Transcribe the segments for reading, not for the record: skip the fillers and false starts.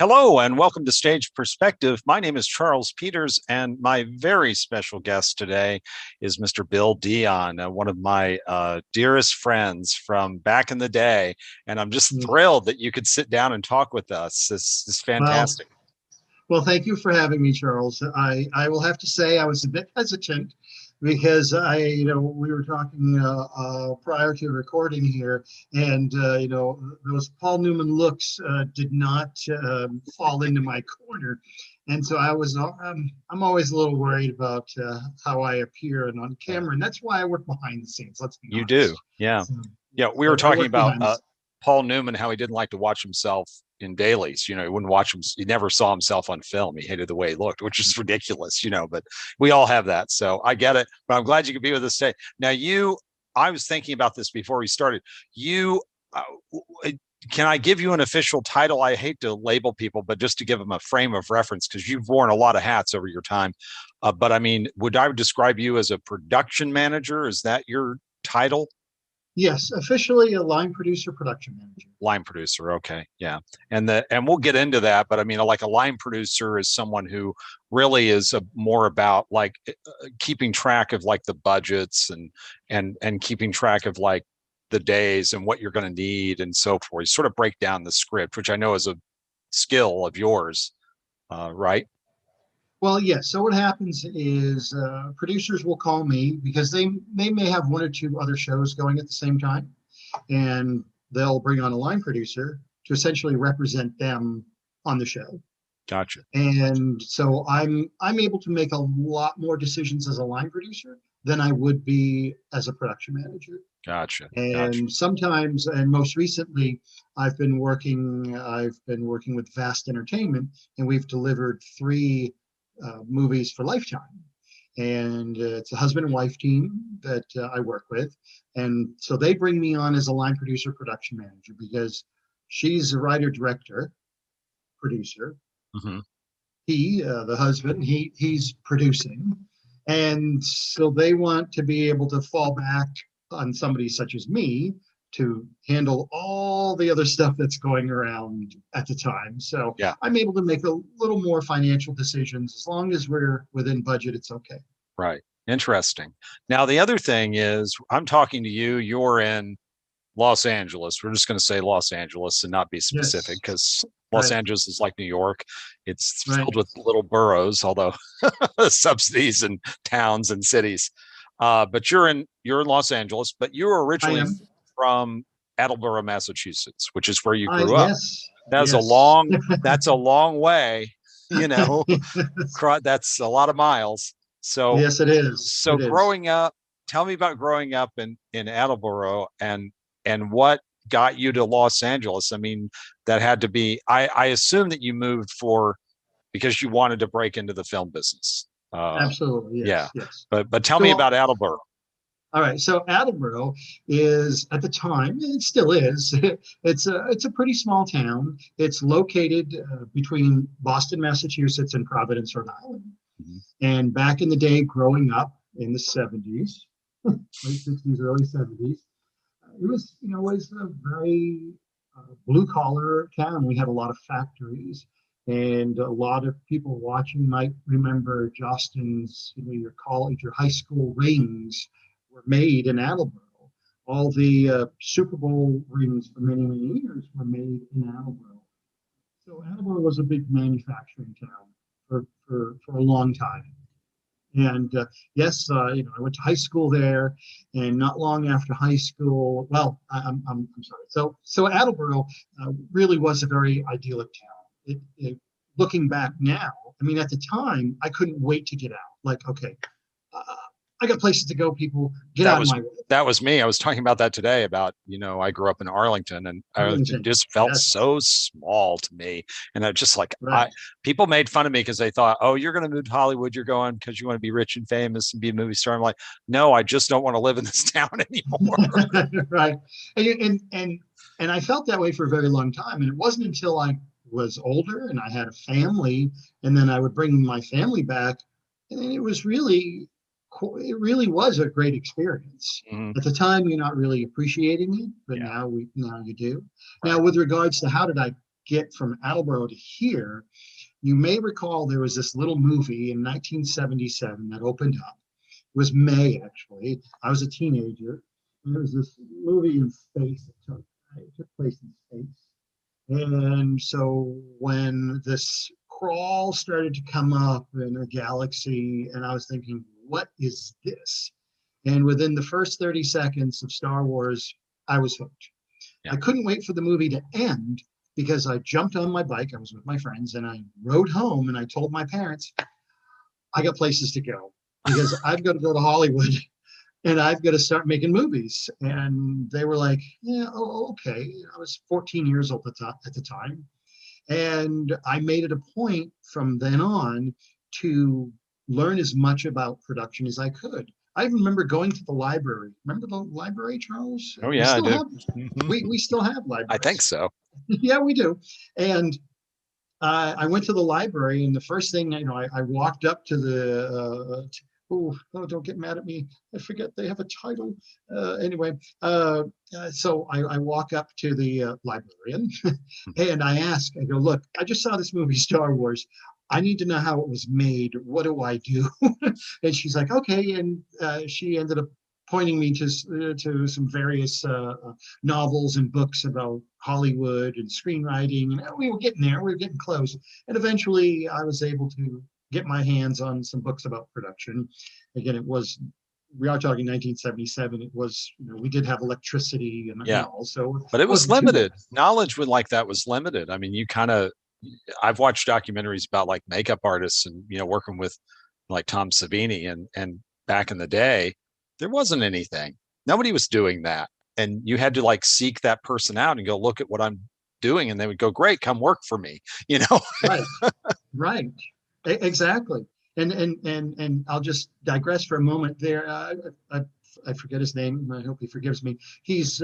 Hello and welcome to Stage Perspective. My name is Charles Peters, and my very special guest today is Mr. Bill Dion, one of my dearest friends from back in the day. And I'm just Mm. thrilled that you could sit down and talk with us. This is Well, fantastic. well, thank you for having me, Charles. I will have to say I was a bit hesitant because we were talking prior to recording here, and those Paul Newman looks did not fall into my corner, and so I'm always a little worried about how I appear and on Yeah, camera, and that's why I work behind the scenes. Let's be you do. honest. Yeah. So, Yeah. yes, We were I talking work about behind the scenes. Paul Newman, how he didn't like to watch himself in dailies. He wouldn't watch him. He never saw himself on film. He hated the way he looked, which is ridiculous, but we all have that. So I get it. But I'm glad you could be with us today. Now, I was thinking about this before we started. You, uh, can I give you an official title? I hate to label people, but just to give them a frame of reference, because you've worn a lot of hats over your time. But I mean, would I describe you as a production manager? Is that your title? Yes, officially a line producer, production manager. Line producer, okay, yeah. And we'll get into that, but I mean, like, a line producer is someone who really is more about, like, keeping track of, like, the budgets and keeping track of, like, the days and what you're going to need and so forth. You sort of break down the script, which I know is a skill of yours, right? Well, yes. So what happens is producers will call me because they may have one or two other shows going at the same time, and they'll bring on a line producer to essentially represent them on the show. Gotcha. And so I'm able to make a lot more decisions as a line producer than I would be as a production manager. Gotcha. Gotcha. And sometimes, and most recently, I've been working with Vast Entertainment, and we've delivered three movies for Lifetime. And it's a husband and wife team that I work with, and so they bring me on as a line producer, production manager, because she's a writer, director, producer. Hmm. The husband, he's producing, and so they want to be able to fall back on somebody such as me to handle all the other stuff that's going around at the time. So Yeah. I'm able to make a little more financial decisions. As long as we're within budget, it's okay. Right. Interesting. Now, the other thing is, I'm talking to you. You're in Los Angeles. We're just going to say Los Angeles and not be specific, Yes. because Los Right. Angeles is like New York. It's Right. filled with little boroughs, although subsidies and towns and cities. But you're in Los Angeles, but you were I originally am. from Attleboro, Massachusetts, which is where you I grew up. Yes. That's a Yes. long that's a long way, you know. That's a lot of miles. So Yes, it is. so It is. growing up, tell me about growing up in Attleboro, and what got you to Los Angeles. I mean, that had to be, I assume that you moved because you wanted to break into the film business. Absolutely. Yeah, Yes. Yes. but tell me So about Attleboro. all right, so Attleboro is at the time, it still is. It's a pretty small town. It's located between Boston, Massachusetts, and Providence, Rhode Island. Mhm. And back in the day, growing up in the '70s, late '60s, early '70s, it was a very blue collar town. We had a lot of factories, and a lot of people watching might remember Jostens, your college, your high school rings were made in Attleboro. All the Super Bowl rings for many, many years were made in Attleboro. So Attleboro was a big manufacturing town for a long time. And yes, I went to high school there, and not long after high school, well, I'm sorry. So Attleboro really was a very idyllic town. Looking back now, I mean, at the time, I couldn't wait to get out. Like, okay, uh, I got places to go. People, get that out of was my way. that was me. I was talking about that today, about, I grew up in Arlington, and it Arlington, just felt yes, so small to me. And I just, like, I right. people made fun of me because they thought, oh, you're going to move to Hollywood, you're going because you want to be rich and famous and be a movie star. I'm like, no, I just don't want to live in this town anymore. Right. And I felt that way for a very long time. And it wasn't until I was older and I had a family, and then I would bring my family back, and it really was a great experience. Mhm. At the time, you're not really appreciating it, but Yeah, now you do. Now, right. with regards to how did I get from Attleboro to here, you may recall there was this little movie in 1977 that opened up. It was May, actually. I was a teenager. And there was this movie in space. It took place in space. And so when this crawl started to come up in a galaxy, and I was thinking, what is this? And within the first 30 seconds of Star Wars, I was hooked. Yeah. I couldn't wait for the movie to end because I jumped on my bike. I was with my friends and I rode home and I told my parents, I got places to go because I've got to go to Hollywood and I've got to start making movies. And they were like, yeah, oh, okay. I was 14 years old at the time. And I made it a point from then on to learn as much about production as I could. I remember going to the library. Remember the library, Charles? Oh We yeah, I still do. have Mhm. we still have I think libraries. so. Yeah, we do. And I went to the library, and the first thing I walked up to the. Oh, don't get mad at me. I forget they have a title. Anyway, so I walk up to the librarian and I ask, I go, look, I just saw this movie, Star Wars. I need to know how it was made. What do I do? And she's like, okay. And she ended up pointing me to some various novels and books about Hollywood and screenwriting. And we were getting there. We were getting close. And eventually I was able to get my hands on some books about production. Again, we are talking 1977. It was, we did have electricity and Yeah, all, so it but it was wasn't too bad. limited. Knowledge with like that was limited. I mean, I've watched documentaries about like makeup artists and working with like Tom Savini and back in the day, there wasn't anything. Nobody was doing that, and you had to like seek that person out and go look at what I'm doing, and they would go, "Great, come work for me." You know? Right, right, exactly. And I'll just digress for a moment there. I forget his name. I hope he forgives me. He's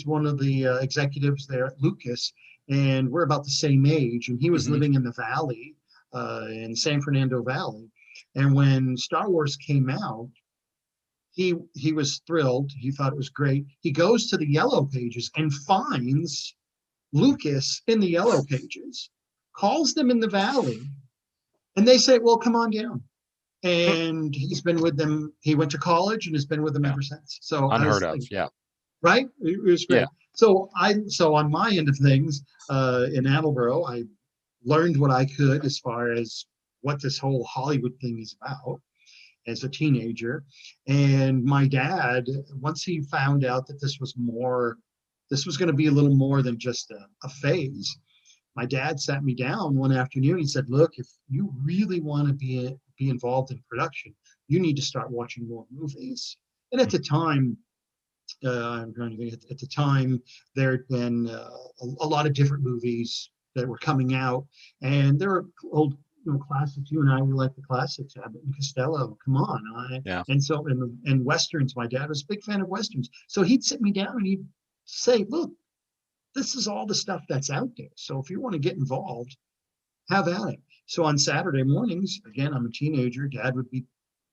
one of the executives there at Lucas, and we're about the same age. And he was Mhm. living in the Valley, in San Fernando Valley. And when Star Wars came out, he was thrilled. He thought it was great. He goes to the Yellow Pages and finds Lucas in the Yellow Pages, calls them in the Valley, and they say, well, come on down. And he's been with them. He went to college and has been with them Yeah, ever since. So I unheard was of. like, Yeah, right? It was yeah. great. So on my end of things, in Attleboro, I learned what I could as far as what this whole Hollywood thing is about as a teenager. And my dad, once he found out that this was going to be a little more than just a phase, my dad sat me down one afternoon. He said, look, if you really want to be involved in production, you need to start watching more movies. And at the time, I'm trying to think, at the time, there had been a lot of different movies that were coming out. And there were old classics. You and I, we like the classics, Abbott and Costello. Come on. Yeah. And Westerns. My dad was a big fan of Westerns. So he'd sit me down and he'd say, look, this is all the stuff that's out there. So if you want to get involved, have at it. So on Saturday mornings, again, I'm a teenager, dad would be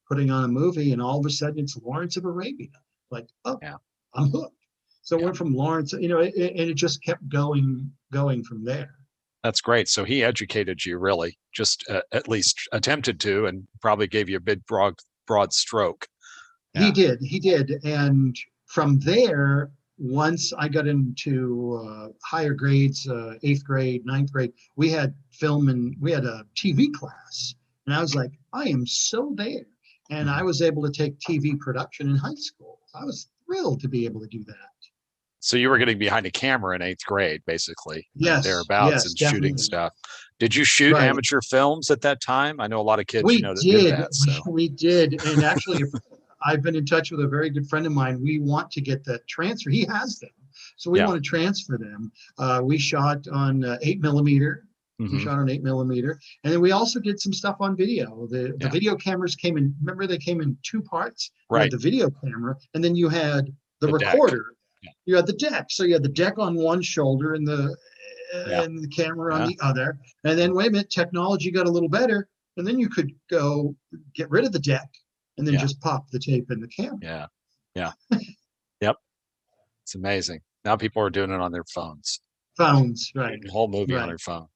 putting on a movie and all of a sudden it's Lawrence of Arabia. Like, oh, Yeah. I'm hooked. So it Yeah. went from Lawrence, and it just kept going from there. That's great. So he educated you really, just at least attempted to, and probably gave you a big broad stroke. Yeah. He did. And from there, once I got into higher grades, eighth grade, ninth grade, we had film and we had a TV class. And I was like, I am so there. And I Mhm. was able to take TV production in high school. I was thrilled to be able to do that. So you were getting behind a camera in eighth grade, basically, thereabouts, Yes, and shooting definitely. stuff. Did you shoot Right. amateur films at that time? I know a lot of kids, We that did did. that. So We did. And actually, if I've been in touch with a very good friend of mine, we want to get that transfer. He has them. So we yeah. want to transfer them. We shot on 8 millimeter. We Hmm. shot on 8 millimeter. And then we also did some stuff on video. The Yeah. video cameras came in, remember they came in two parts? You had Right. the video camera, and then you had the The deck. recorder. Yeah. You had the deck. So you had the deck on one shoulder and Yeah. the camera on Yeah. the other. And then wait a minute, technology got a little better. And then you could go get rid of the deck and then Yeah. just pop the tape in the camera. Yeah. Yeah. Yep. It's amazing. Now people are doing it on their phones. Phones, right, the whole movie on right, her phone.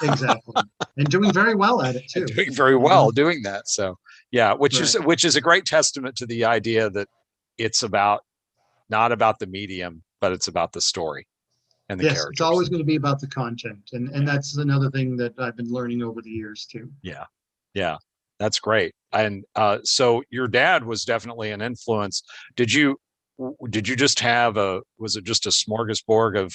exactly, and doing very well at it And too. doing very well doing that. So yeah, Right. which is a great testament to the idea that it's about not about the medium, but it's about the story and the Yes, it's characters. always going to be about the content, and Yeah. that's another thing that I've been learning over the years too. Yeah. Yeah. That's great. And so your dad was definitely an influence. Did you did you just have a was it just a smorgasbord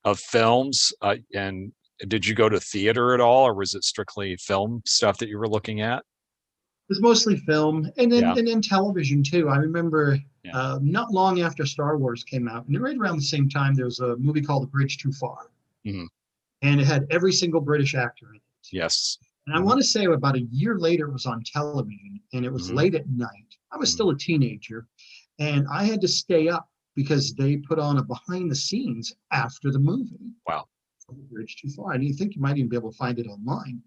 of films? And did you go to theater at all, or was it strictly film stuff that you were looking at? It was mostly film, Yeah. and then television too. I remember Yeah. not long after Star Wars came out, and right around the same time, there was a movie called The Bridge Too Far, Mhm. and it had every single British actor in it. Yes. And I Hmm. want to say about a year later, it was on television, and it was Hmm. late at night. I was Hmm. still a teenager, and I had to stay up because they put on a behind the scenes after the movie. Wow. Bridge Too Far. And you think you might even be able to find it online.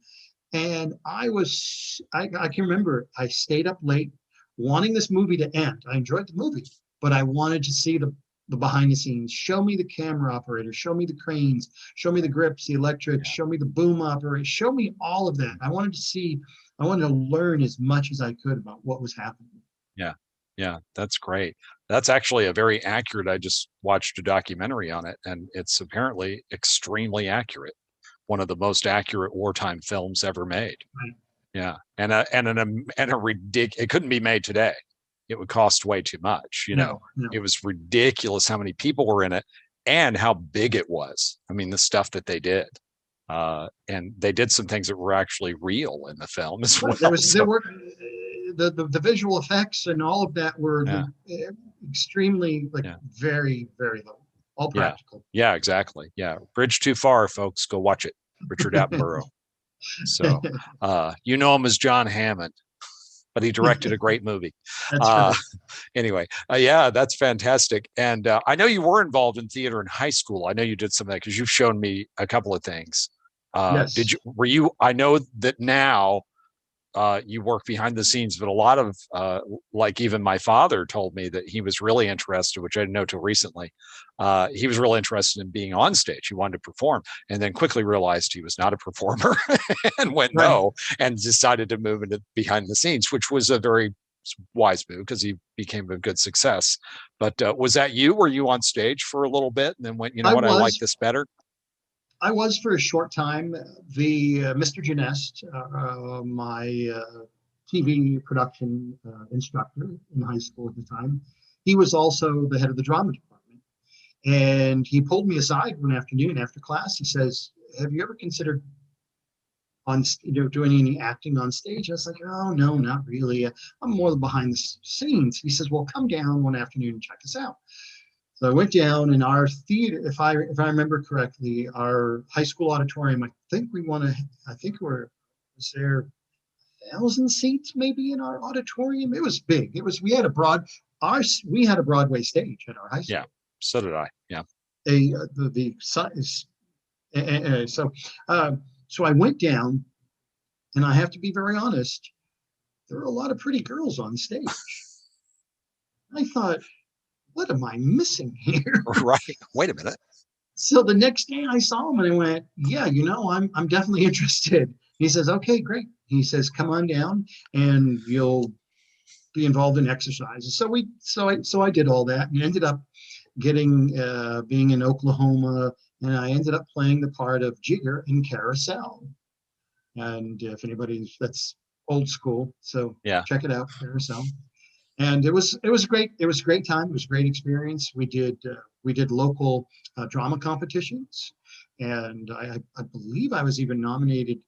And I can remember I stayed up late wanting this movie to end. I enjoyed the movie, but I wanted to see the behind the scenes. Show me the camera operator, show me the cranes, show me the grips, the electrics, Yeah. show me the boom operator, show me all of that. I wanted to learn as much as I could about what was happening. Yeah. Yeah. That's great. That's actually a very accurate. I just watched a documentary on it, and it's apparently extremely accurate. One of the most accurate wartime films ever made. Right? Yeah, and a ridiculous. It couldn't be made today. It would cost way too much. No, It no. was ridiculous how many people were in it and how big it was. I mean, the stuff that they did, and they did some things that were actually real in the film as Right. well. There So were the visual effects and all of that were yeah, extremely like yeah, very, very low, all yeah, practical. yeah, exactly. Yeah, Bridge Too Far, folks, go watch it. Richard Attenborough. So you know him as John Hammond, but he directed a great movie. That's Uh, right. anyway, yeah, that's fantastic. And I know you were involved in theater in high school. I know you did some of that because you've shown me a couple of things. Did Yes. you? Were you? I know that now you work behind the scenes, but a lot of like even my father told me that he was really interested, which I didn't know till recently. He was really interested in being on stage. He wanted to perform, and then quickly realized he was not a performer and went Right. no, and decided to move into behind the scenes, which was a very wise move because he became a good success. But was that you? Were you on stage for a little bit and then went, you know I what, I like was this better? I was for a short time the Mr. Janest, my TV production instructor in high school at the time. He was also the head of the drama department, and he pulled me aside one afternoon after class. He says, "Have you ever considered doing any acting on stage?" I was like, "Oh no, not really. I'm more behind the scenes." He says, "Well, come down one afternoon and check us out." So I went down in our theater, if I remember correctly, our high school auditorium. I think was there 1,000 seats maybe in our auditorium. It was big. We had we had a Broadway stage at our high Yeah, school. so did I. Yeah. The size. So so I went down, and I have to be very honest. There were a lot of pretty girls on stage. I thought, what am I missing here? Right. Wait a minute. So the next day I saw him and I went, yeah, I'm definitely interested. He says, okay, great. He says, come on down and you'll be involved in exercises. So I did all that and ended up getting being in Oklahoma, and I ended up playing the part of Jigger in Carousel. And if anybody's that's old school, so Yeah. check it out, Carousel. And it was a great time. It was a great experience. We did local drama competitions, and I believe I was even nominated.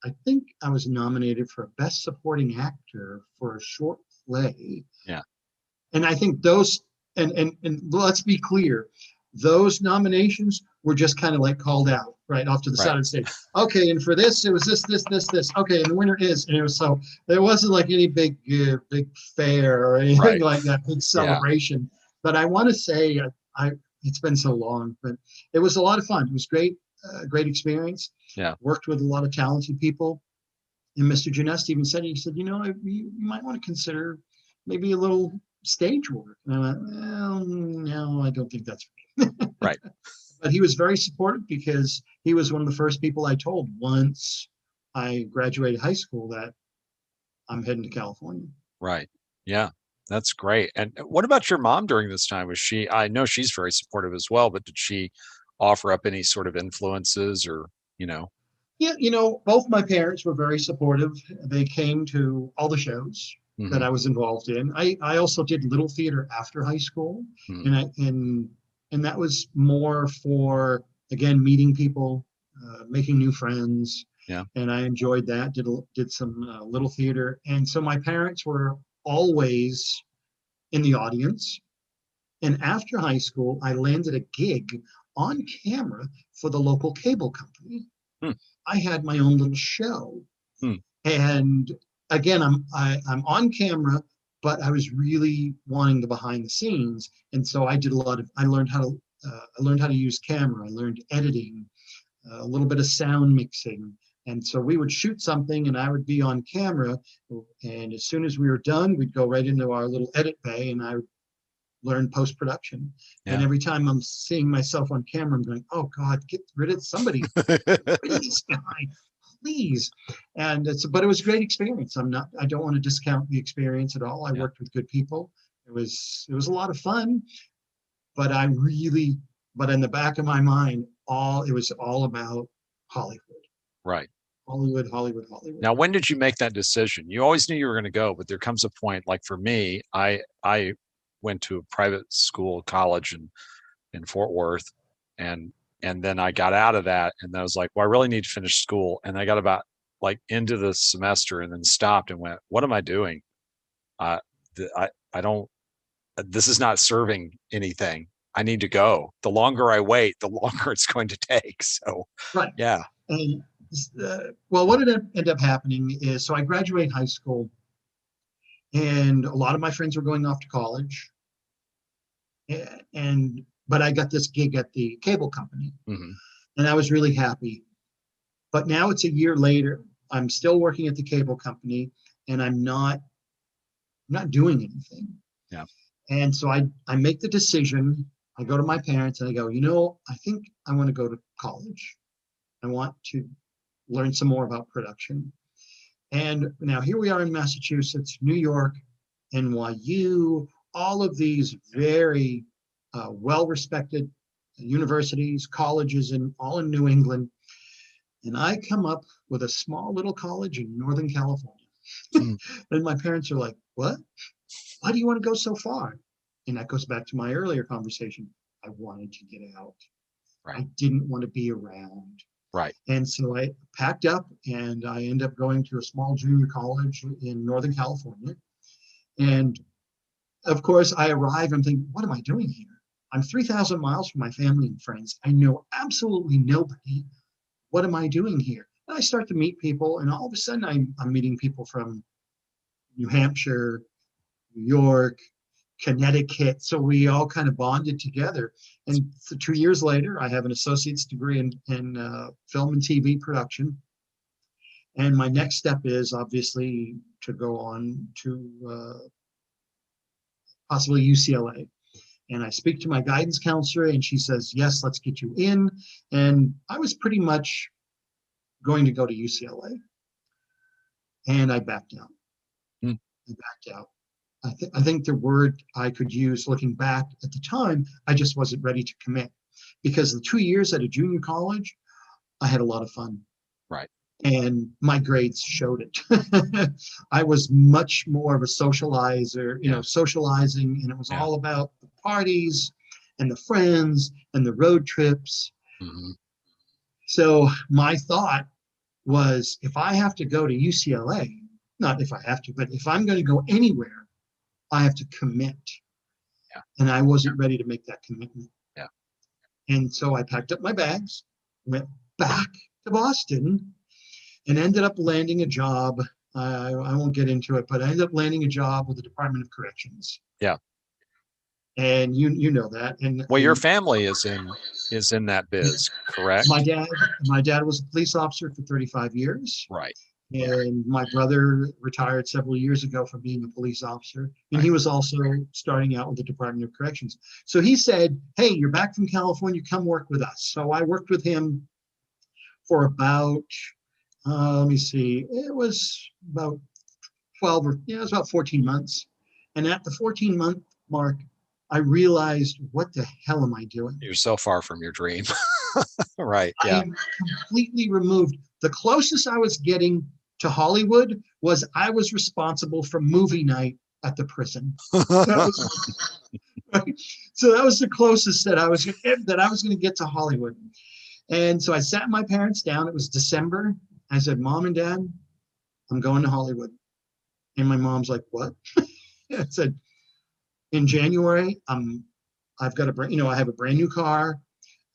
I think I was nominated for best supporting actor for a short play. Yeah. And I think those and let's be clear, those nominations were just kind of like called out right off to the Right. side of the stage. Okay, and for this it was this. Okay, and the winner is, and it was so there wasn't like any big fair or anything Right. like that, big Yeah. celebration. But I want to say I it's been so long, but it was a lot of fun. It was great, great experience. Yeah. Worked with a lot of talented people. And Mr. Janest even said, you might want to consider maybe a little stage work. And I went, well, no, I don't think that's Right. But he was very supportive because he was one of the first people I told once I graduated high school that I'm heading to California. Right. Yeah. That's great. And what about your mom during this time? Was she, I know she's very supportive as well, but did she offer up any sort of influences or, you know? Yeah, both my parents were very supportive. They came to all the shows that Hmm. I was involved in. I also did little theater after high school, Hmm. and and that was more for again meeting people, making new friends, Yeah. and I enjoyed that. Did some little theater, and so my parents were always in the audience. And after high school, I landed a gig on camera for the local cable company. Hmm. I had my own little show, Hmm. and again, I'm on camera, but I was really wanting the behind the scenes, and so I did a lot of. I learned how to use camera. I learned editing, a little bit of sound mixing, and so we would shoot something, and I would be on camera, and as soon as we were done, we'd go right into our little edit bay, and I would learn post production. And Yeah. every time I'm seeing myself on camera, I'm going, "Oh God, get rid of somebody, get rid of this guy, please." And but it was a great experience. I don't want to discount the experience at all. I Yeah. worked with good people. It was a lot of fun, but but in the back of my mind, it was all about Hollywood, Right. Hollywood, Hollywood, Hollywood. Now, when did you make that decision? You always knew you were going to go, but there comes a point, like for me, I went to a private school, college in Fort Worth, and and then I got out of that, and then I was like, well, I really need to finish school, and I got about like into the semester, and then stopped and went, what am I doing? Uh, I don't. This is not serving anything. I need to go. The longer I wait, the longer it's going to take. So, Right. yeah. And well, what ended up happening is, so I graduated high school, and a lot of my friends were going off to college, and but I got this gig at the cable company, Hmm. and I was really happy. But now it's a year later. I'm still working at the cable company, and I'm not doing anything. Yeah. And so I make the decision. I go to my parents and I go, I think I want to go to college. I want to learn some more about production. And now here we are in Massachusetts, New York, NYU, all of these very well-respected universities, colleges, and all in New England. And I come up with a small little college in Northern California. Mm. And my parents are like, "What? Why do you want to go so far?" And that goes back to my earlier conversation. I wanted to get out. Right. I didn't want to be around. Right. And so I packed up and I ended up going to a small junior college in Northern California. And of course, I arrive, I'm thinking, what am I doing here? I'm 3,000 miles from my family and friends. I know absolutely nobody. What am I doing here? And I start to meet people, and all of a sudden, I'm meeting people from New Hampshire, New York, Connecticut. So we all kind of bonded together. And so 2 years later, I have an associate's degree in film and TV production. And my next step is obviously to go on to possibly UCLA. And I speak to my guidance counselor, and she says, "Yes, let's get you in." And I was pretty much going to go to UCLA, and I backed out. Mm. I backed out. I think the word I could use looking back at the time, I just wasn't ready to commit because the 2 years at a junior college, I had a lot of fun. Right. And my grades showed it. I was much more of a socializer, Yeah. socializing, and it was Yeah. all about the parties and the friends and the road trips. Hmm. So my thought was if I have to go to UCLA, not if I have to, but if I'm going to go anywhere, I have to commit. Yeah. And I wasn't ready to make that commitment. Yeah. And so I packed up my bags, went back to Boston, and ended up landing a job. I won't get into it, but I ended up landing a job with the Department of Corrections. Yeah. And you know that. And, Well, your and family is in that biz, correct? my dad my dad was a police officer for 35 years. Right. And my brother retired several years ago from being a police officer, and Right. he was also starting out with the Department of Corrections. So he said, "Hey, you're back from California, come work with us." So I worked with him for about, let me see, it was about 12 or, yeah, it was about 14 months. And at the 14-month mark, I realized, what the hell am I doing? You're so far from your dream. Right. I Yeah. am completely removed. The closest I was getting to Hollywood was I was responsible for movie night at the prison. That was right. So that was the closest that I was going to get to Hollywood. And so I sat my parents down. It was December. I said, "Mom and Dad, I'm going to Hollywood." And my mom's like, "What?" I said, "In January, I've got I have a brand new car.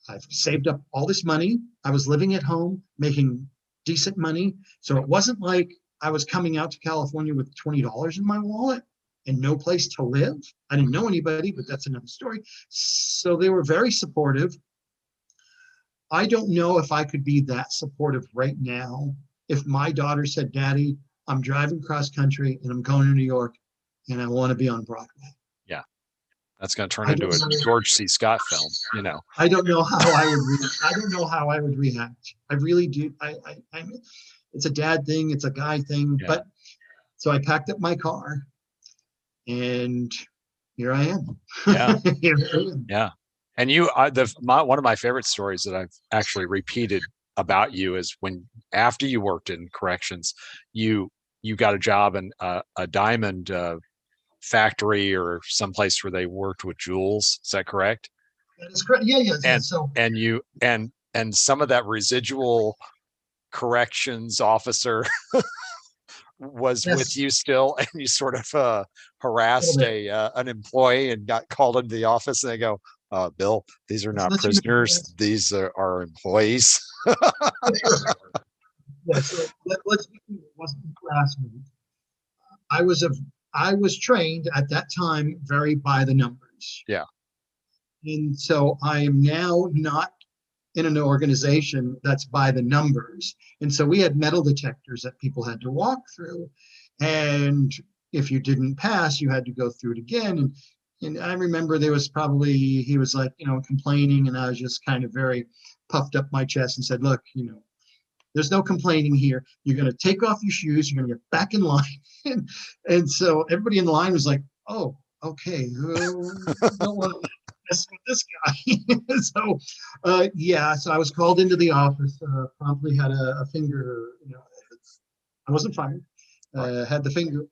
I've saved up all this money. I was living at home, making decent money. So it wasn't like I was coming out to California with $20 in my wallet and no place to live. I didn't know anybody, but that's another story." So they were very supportive. I don't know if I could be that supportive right now if my daughter said, "Daddy, I'm driving cross country and I'm going to New York and I want to be on Broadway." Yeah. That's going to turn I into don't a know. George C. Scott film. I don't know how I would. I don't know how I would react. I really do. It's a dad thing. It's a guy thing. Yeah. But so I packed up my car, and here I am. Yeah. Here I am. Yeah. And one of my favorite stories that I've actually repeated about you is when after you worked in corrections, you you got a job in a diamond factory or someplace where they worked with jewels. Is that correct? That is correct. Yeah, yes, And yes. So and some of that residual corrections officer was with yes, you still, and you sort of a little harassed bit. a an employee and got called into the office, and they go, "Bill, these are Let's not let you know. prisoners; Yes, these are employees." yeah. So let's be clear. It wasn't harassment. I was a I was trained at that time very by the numbers, Yeah, and so I am now not in an organization that's by the numbers. And so we had metal detectors that people had to walk through. And if you didn't pass, you had to go through it again. And I remember he was like, complaining. And I was just kind of very puffed up my chest and said, "Look, there's no complaining here. You're going to take off your shoes. You're going to get back in line." And so everybody in the line was like, "Oh, okay. Don't want to mess with this guy." So, yeah, so I was called into the office, promptly had a finger, I wasn't fired, right, had the finger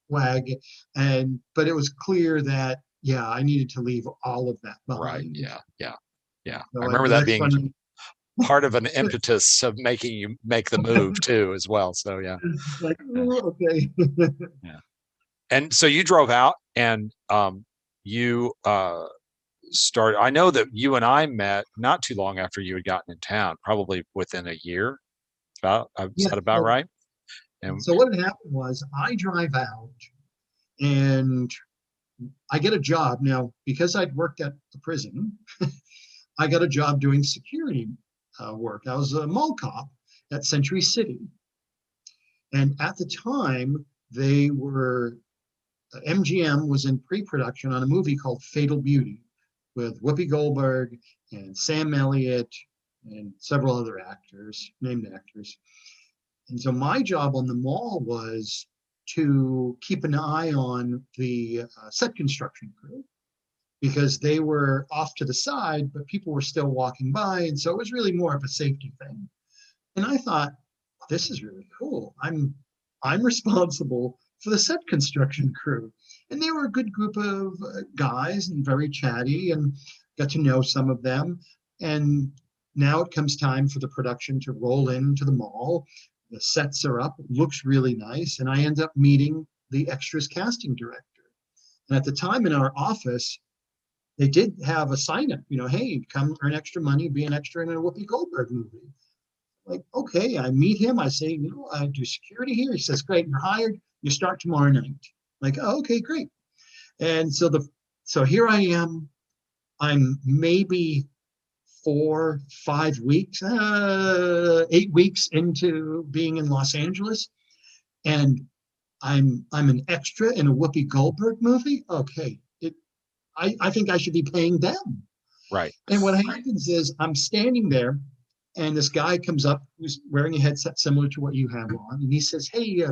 wag. But it was clear that, yeah, I needed to leave all of that right, behind. yeah, yeah, yeah. I So remember the that next being funny, part of an impetus of making you make the move too, as well. So yeah, it's like, yeah, "Oh, okay." yeah. And so you drove out, and you started. I know that you and I met not too long after you had gotten in town, probably within a year. Is Yeah. that about right? And So what had happened was I drive out and I get a job. Now, because I'd worked at the prison, I got a job doing security work. I was a mall cop at Century City. And at the time, MGM was in pre production on a movie called Fatal Beauty with Whoopi Goldberg and Sam Elliott and several other named actors. And so my job on the mall was to keep an eye on the set construction crew because they were off to the side, but people were still walking by. And so it was really more of a safety thing. And I thought, this is really cool. I'm responsible for the set construction crew. And they were a good group of guys and very chatty, and got to know some of them. And now it comes time for the production to roll into the mall. The sets are up, it looks really nice. And I end up meeting the extras casting director. And at the time in our office, they did have a sign up, "Hey, come earn extra money, be an extra in a Whoopi Goldberg movie." Like, okay, I meet him. I say, "I do security here." He says, "Great, you're hired. You start tomorrow night." Like, "Oh, okay, great." And so here I am. I'm maybe 4, 5 weeks, 8 weeks into being in Los Angeles, and I'm an extra in a Whoopi Goldberg movie. Okay, I think I should be paying them. Right. And what happens is I'm standing there, and this guy comes up who's wearing a headset similar to what you have on, and he says, "Hey,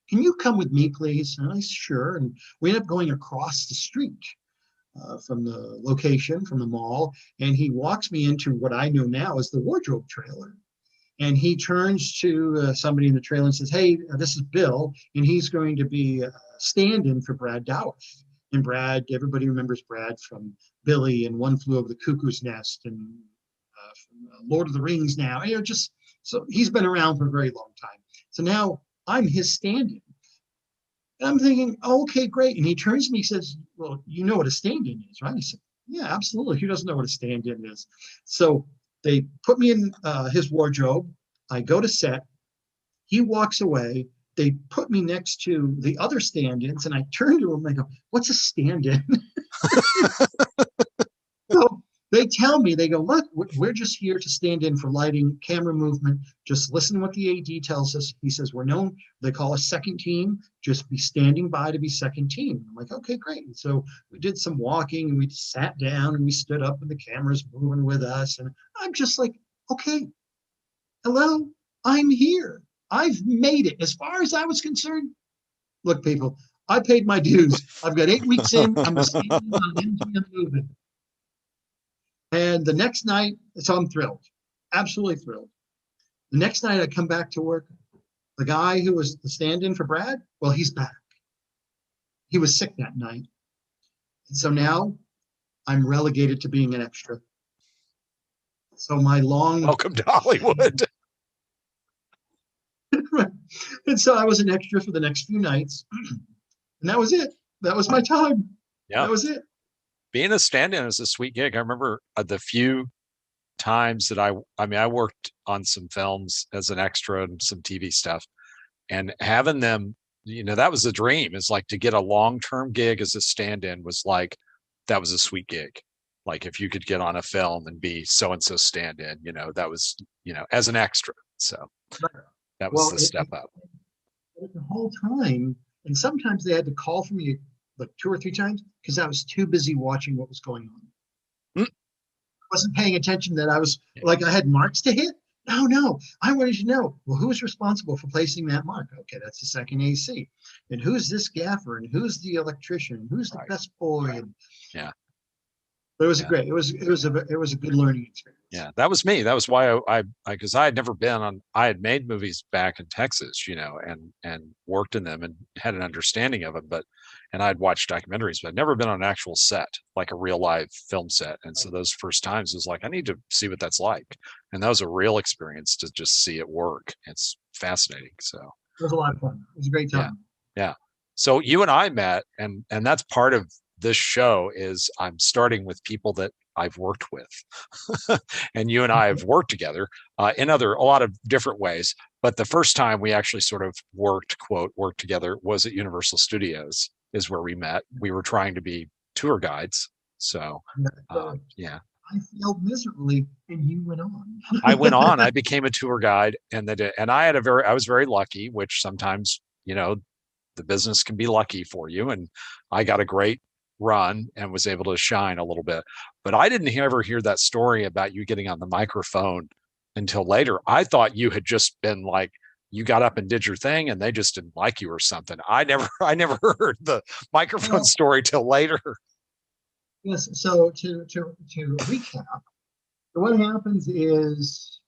can you come with me, please?" And I said, "Sure." And we end up going across the street from the location, from the mall, and he walks me into what I know now as the wardrobe trailer. And he turns to somebody in the trailer and says, "Hey, this is Bill, and he's going to be stand-in for Brad Dourif." And Brad, everybody remembers Brad from Billy and One Flew Over the Cuckoo's Nest and from Lord of the Rings now. Just so he's been around for a very long time. So now I'm his stand-in. And I'm thinking, oh, okay, great. And he turns to me and says, "Well, you know what a stand-in is, right?" I said, "Yeah, absolutely. Who doesn't know what a stand-in is?" So they put me in his wardrobe. I go to set. He walks away. They put me next to the other stand-ins, and I turn to him and I go, "What's a stand-in?" So they tell me, they go, "Look, we're just here to stand in for lighting, camera movement. Just listen to what the AD tells us." He says, "We're known," they call us second team. "Just be standing by to be second team." I'm like, "Okay, great." And so we did some walking, and we sat down, and we stood up, and the camera's moving with us. And I'm just like, "Okay, hello, I'm here. I've made it." As far as I was concerned, look, people, I paid my dues. I've got 8 weeks in. I'm a stand-in on MGM movie. And the next night, so I'm thrilled, absolutely thrilled. The next night I come back to work. The guy who was the stand-in for Brad, well, he's back. He was sick that night. And so now I'm relegated to being an extra. So my long Welcome to Hollywood. And so I was an extra for the next few nights. And that was it. That was my time. Yeah. That was it. Being a stand-in is a sweet gig. I remember the few times that I worked on some films as an extra and some TV stuff, and having them, that was a dream. It's like to get a long-term gig as a stand-in was like, that was a sweet gig. Like if you could get on a film and be so-and-so stand-in, that was, as an extra. So that was the step up. The whole time, and sometimes they had to call for me like 2 or 3 times because I was too busy watching what was going on. I wasn't paying attention that I was like I had marks to hit. No, I wanted to know, well, who's responsible for placing that mark? Okay, that's the second AC. And who's this gaffer? And who's the electrician? Who's the best boy? And yeah. But it was great. It was a good learning experience. Yeah, that was me. That was why because I had never been on. I had made movies back in Texas, and worked in them and had an understanding of them. And I'd watched documentaries, but I'd never been on an actual set, like a real live film set. And so those first times was like, I need to see what that's like. And that was a real experience to just see it work. It's fascinating. So it was a lot of fun. It was a great time. Yeah. So you and I met, and that's part of this show is I'm starting with people that I've worked with. And you and I have worked together in a lot of different ways. But the first time we actually sort of worked together was at Universal Studios, is where we met. We were trying to be tour guides. So, yeah. I failed miserably, and you went on. I went on. I became a tour guide, and I was very lucky, which sometimes, the business can be lucky for you. And I got a great run and was able to shine a little bit. But I didn't ever hear that story about you getting on the microphone until later. I thought you had just been like, you got up and did your thing and they just didn't like you or something. I never heard the microphone story till later. Yes. So to recap, what happens is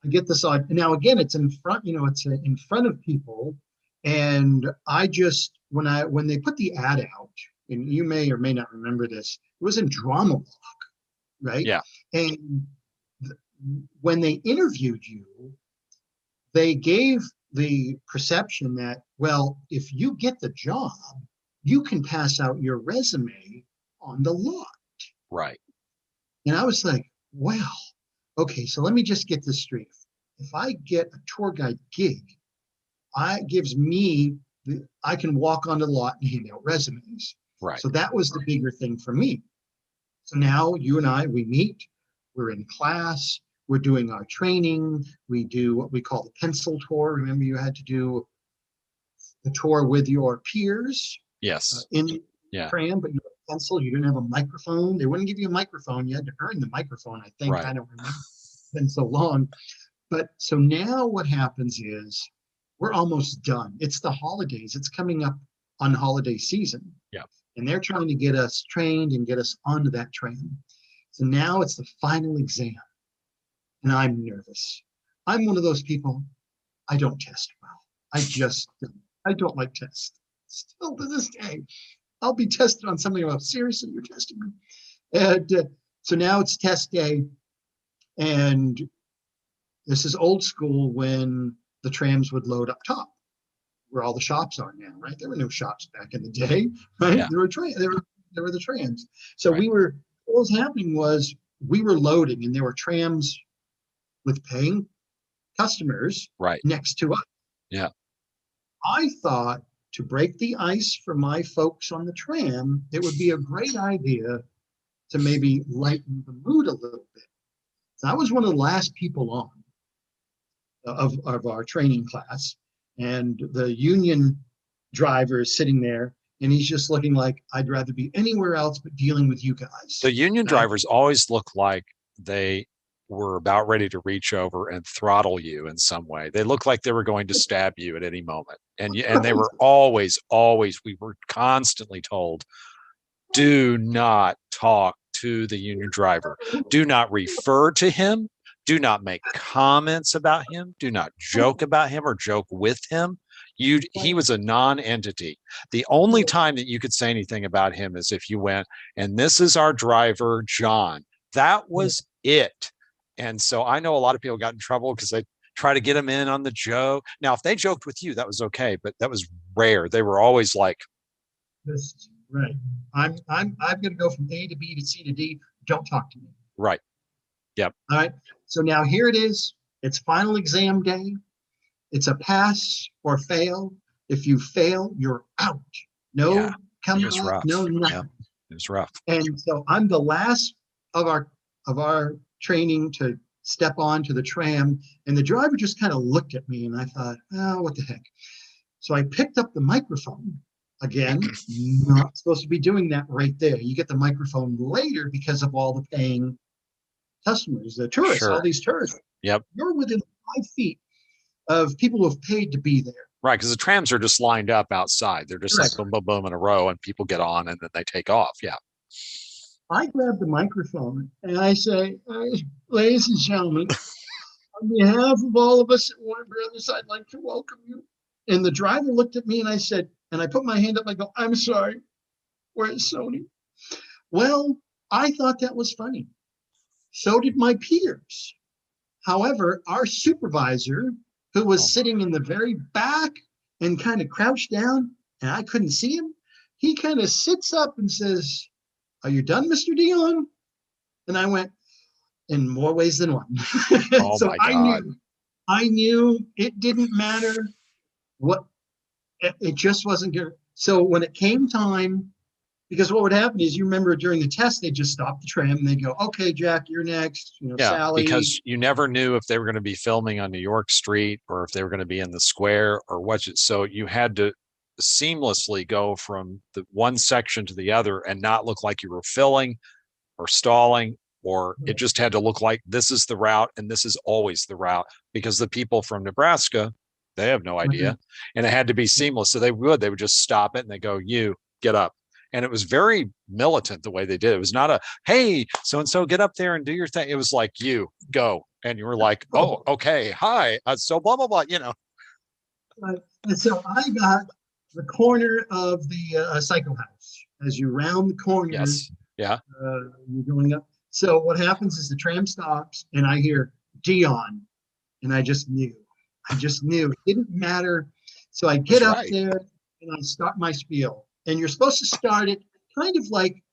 I get this on. Now again, it's in front. It's in front of people, and I just when they put the ad out, and you may or may not remember this, it was in Drama Block, right? Yeah. And when they interviewed you, they gave the perception that, well, if you get the job, you can pass out your resume on the lot. Right. And I was like, well, okay, so let me just get this straight. If I get a tour guide gig, I can walk on the lot and hand out resumes. Right. So that was the bigger thing for me. So now you and I, we meet, we're in class, we're doing our training, we do what we call the pencil tour. Remember, you had to do the tour with your peers Yes. in the Yeah. tram, but you had a pencil, you didn't have a microphone. They wouldn't give you a microphone. You had to earn the microphone, I think. Right. I don't remember. It's been so long. But so now what happens is we're almost done. It's the holidays. It's coming up on holiday season. Yeah. And they're trying to get us trained and get us onto that train. So now it's the final exam. And I'm nervous. I'm one of those people, I don't test well. I don't like tests. Still to this day, I'll be tested on something about, seriously, you're testing me. And so now it's test day. And this is old school when the trams would load up top, where all the shops are now, right? There were no shops back in the day, right? Yeah. There were the trams. So Right. what was happening was we were loading, and there were trams with paying customers Right. next to us. Yeah. I thought, to break the ice for my folks on the tram, it would be a great idea to maybe lighten the mood a little bit. So I was one of the last people on of our training class, and the union driver is sitting there, and he's just looking like, I'd rather be anywhere else but dealing with you guys. The union drivers always look like they were about ready to reach over and throttle you in some way. They look like they were going to stab you at any moment. And they were always, we were constantly told, do not talk to the union driver. Do not refer to him. Do not make comments about him. Do not joke about him or joke with him. He was a non-entity. The only time that you could say anything about him is if you went, and this is our driver, John. That was it. And so I know a lot of people got in trouble because they try to get him in on the joke. Now, if they joked with you, that was okay, but that was rare. They were always like, this, right. I'm going to go from A to B to C to D. Don't talk to me. right. Yep. All right. So now here it is. It's final exam day. It's a pass or fail. If you fail, you're out. No coming up, no nothing. Yep. It was rough. And so I'm the last of our training to step onto the tram, and the driver just kind of looked at me, and I thought, oh, what the heck? So I picked up the microphone. Again, not supposed to be doing that right there. You get the microphone later because of all the paying customers, the tourists, Sure. all these tourists. Yep. You're within 5 feet of people who have paid to be there. Right, because the trams are just lined up outside. They're just like boom, boom, boom in a row, and people get on and then they take off. Yeah. I grab the microphone and I say, ladies and gentlemen, on behalf of all of us at Warner Brothers, I'd like to welcome you. And the driver looked at me and I said, and I put my hand up, I go, I'm sorry, where's Sony? Well, I thought that was funny. So did my peers. However, our supervisor, who was sitting in the very back and kind of crouched down, and I couldn't see him, he kind of sits up and says, are you done, Mr. Dion? And I went, in more ways than one. Oh So my God. I knew it didn't matter what, it just wasn't good. So when it came time, because what would happen is, you remember during the test, they just stop the tram and they go, okay, Jack, you're next. Sally. Because you never knew if they were going to be filming on New York Street or if they were going to be in the square or what. So you had to seamlessly go from the one section to the other and not look like you were filling or stalling, or it just had to look like this is the route and this is always the route, because the people from Nebraska, they have no idea. And it had to be seamless. So they would just stop it and they go, you get up. And it was very militant the way they did. It was not a, hey, so-and-so, get up there and do your thing. It was like, you go. And you were like, oh, okay, hi. So blah, blah, blah, And so I got the corner of the Psycho House. As you round the corner, yes. Yeah. You're going up. So what happens is the tram stops and I hear Dion. And I just knew. It didn't matter. So I get up there and I start my spiel. And you're supposed to start it kind of like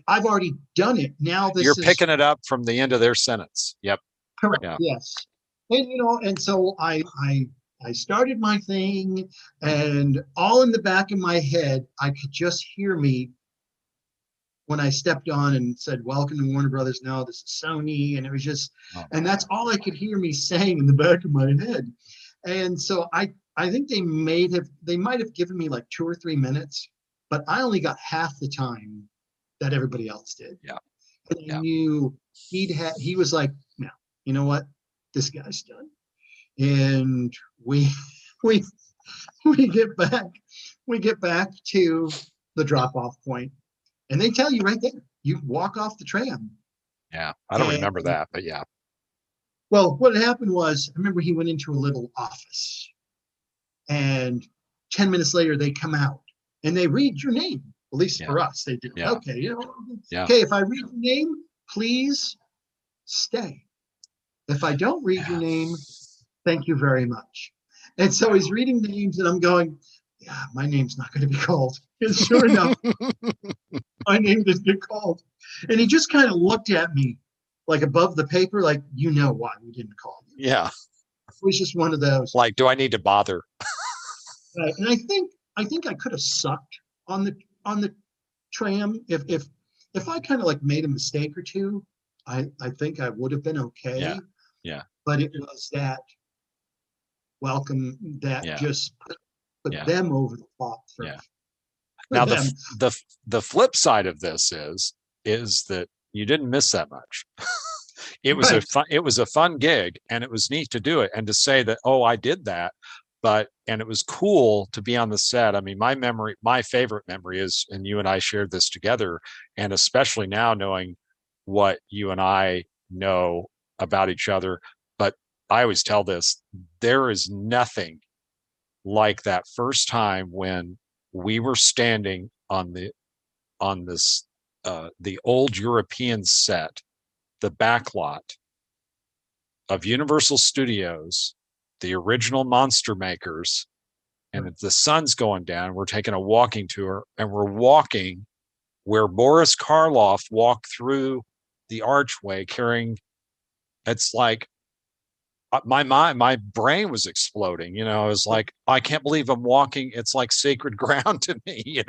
I've already done it. Now you're picking it up from the end of their sentence. Yep. Correct. Yeah. Yes. And and so I started my thing, and all in the back of my head, I could just hear me when I stepped on and said, "Welcome to Warner Brothers." No, this is Sony. And it was just, Oh, and that's all I could hear me saying in the back of my head. And so I think they might have given me like 2 or 3 minutes, but I only got half the time that everybody else did. yeah, And I yeah, knew he was like, no, you know what? This guy's done. And we, we, we get back, we get back to the drop off point, and they tell you right there, you walk off the tram. yeah. I don't And remember that, but yeah, well, what happened was, I remember he went into a little office, and 10 minutes later they come out and they read your name. At least yeah, for us, they do. yeah, Okay, you know, yeah. okay, if I read your name, please stay. If I don't read your Yeah. name, thank you very much. And so he's reading names, and I'm going, yeah, my name's not going to be called. And sure enough, my name didn't get called. And he just kind of looked at me like above the paper, like, you know why we didn't call you. Yeah. It was just one of those. Like, do I need to bother? Right. And I think I could have sucked on the tram if I kind of like made a mistake or two. I think I would have been Yeah. okay. Yeah. But it was that welcome that Yeah. just put Yeah. them over the top Yeah. for Now them. the flip side of this is that you didn't miss that much. Right. It was a fun gig, and it was neat to do it and to say that, oh, I did that. But and it was cool to be on the set. I mean, my favorite memory is, and you and I shared this together, and especially now knowing what you and I know about each other. But I always tell this, there is nothing like that first time when we were standing on this the old European set, the backlot of Universal Studios, the original Monster Makers, and the sun's going down. We're taking a walking tour, and we're walking where Boris Karloff walked through the archway carrying. It's like my brain was exploding. I was like, I can't believe I'm walking. It's like sacred ground to me.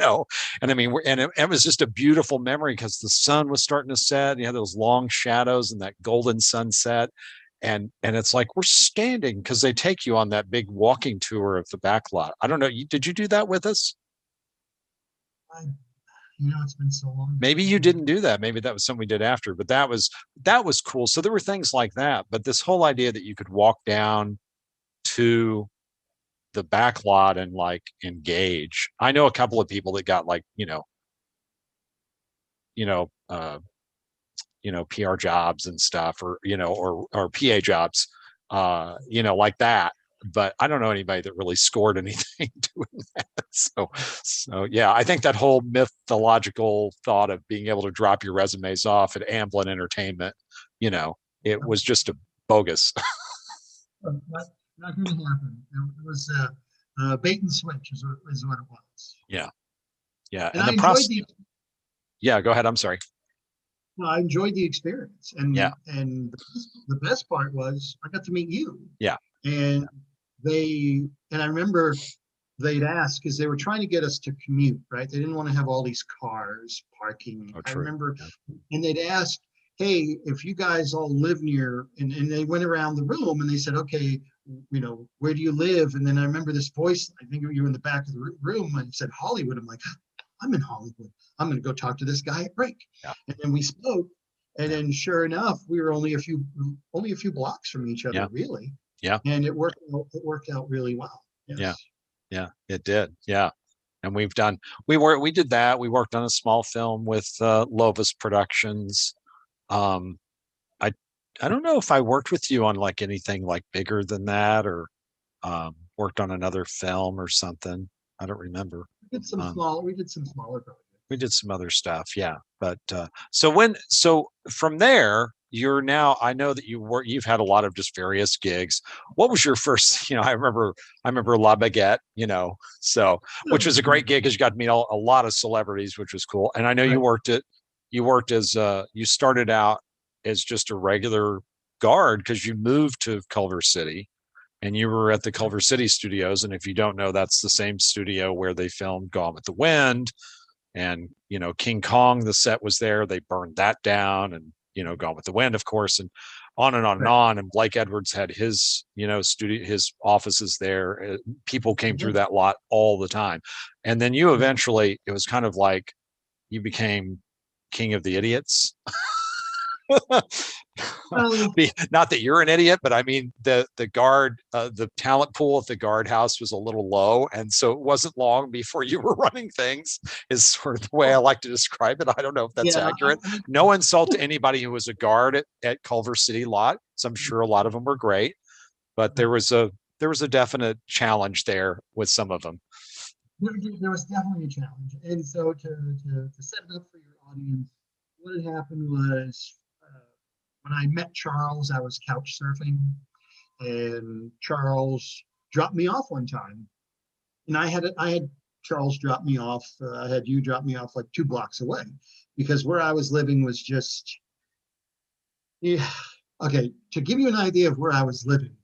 And I mean, it was just a beautiful memory because the sun was starting to set. You had those long shadows and that golden sunset. And it's like we're standing because they take you on that big walking tour of the back lot. I don't know. Did you do that with us? I, it's been so long. Maybe you didn't do that. Maybe that was something we did after, but that was cool. So there were things like that. But this whole idea that you could walk down to the back lot and like engage. I know a couple of people that got like, you know, uh, PR jobs and stuff, or PA jobs, like that. But I don't know anybody that really scored anything doing that. So yeah, I think that whole mythological thought of being able to drop your resumes off at Amblin Entertainment, it was just a bogus. Not going to happen. It was bait and switch is what it was. Yeah, yeah, And and I the enjoyed process. the Yeah, go ahead. I'm sorry. I enjoyed the experience, Yeah, and the best part was I got to meet you. yeah, And I remember they'd ask because they were trying to get us to commute, right? They didn't want to have all these cars parking. oh, I true. remember, Yeah. and they'd ask, hey, if you guys all live near, and they went around the room and they said, okay, where do you live? And then I remember this voice, I think you were in the back of the room, and said Hollywood. I'm like, I'm in Hollywood. I'm going to go talk to this guy at break. Yeah. And then we spoke, and Yeah. then sure enough, we were only a few blocks from each other, Yeah. really. Yeah. And it worked out really well. Yes. Yeah. Yeah, it did. Yeah. And we did that. We worked on a small film with Lovis Productions. Um, I I don't know if I worked with you on like anything like bigger than that, or worked on another film or something. I don't remember. Um, We did some smaller projects. we did some other stuff, yeah. But so from there, I know that you've had a lot of just various gigs. What was your first, I remember La Baguette, so which was a great gig because you got to meet a lot of celebrities, which was cool. And I know Right. you worked as you started out as just a regular guard because you moved to Culver City and you were at the Culver City studios. And if you don't know, that's the same studio where they filmed Gone with the Wind And, King Kong, the set was there. They burned that down, and, Gone with the Wind, of course, and on and on and Right. on. And Blake Edwards had his, studio, his offices there. People came through that lot all the time. And then you eventually, it was kind of like you became king of the idiots. Well, Not that you're an idiot, but I mean the guard, the talent pool at the guardhouse was a little low, and so it wasn't long before you were running things. Is sort of the way I like to describe it. I don't know if that's yeah, accurate. No insult to anybody who was a guard at Culver City lot. So I'm sure a lot of them were great, but there was a definite challenge there with some of them. there was definitely a challenge. And so to set it up for your audience, what had happened was when I met Charles, I was couch surfing, and Charles dropped me off one time. And I had Charles drop me off. I had you drop me off like 2 blocks away, because where I was living was just, yeah. Okay, to give you an idea of where I was living,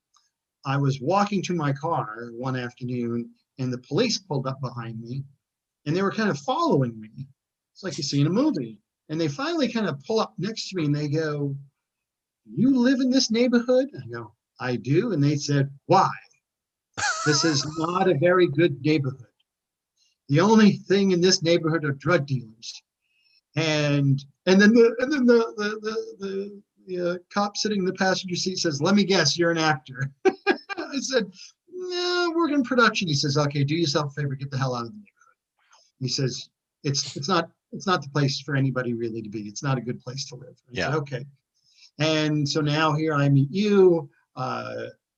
I was walking to my car one afternoon, and the police pulled up behind me, and they were kind of following me. It's like you see in a movie. And they finally kind of pull up next to me, and they go, "You live in this neighborhood?" I go, "I do." And they said, "Why? This is not a very good neighborhood. The only thing in this neighborhood are drug dealers." And then the cop sitting in the passenger seat says, "Let me guess, you're an actor." I said, "No, work in production." He says, "Okay, do yourself a favor, get the hell out of the neighborhood." He says, "It's not the place for anybody really to be. It's not a good place to live." I said, Yeah. "Okay." And so now here I meet you,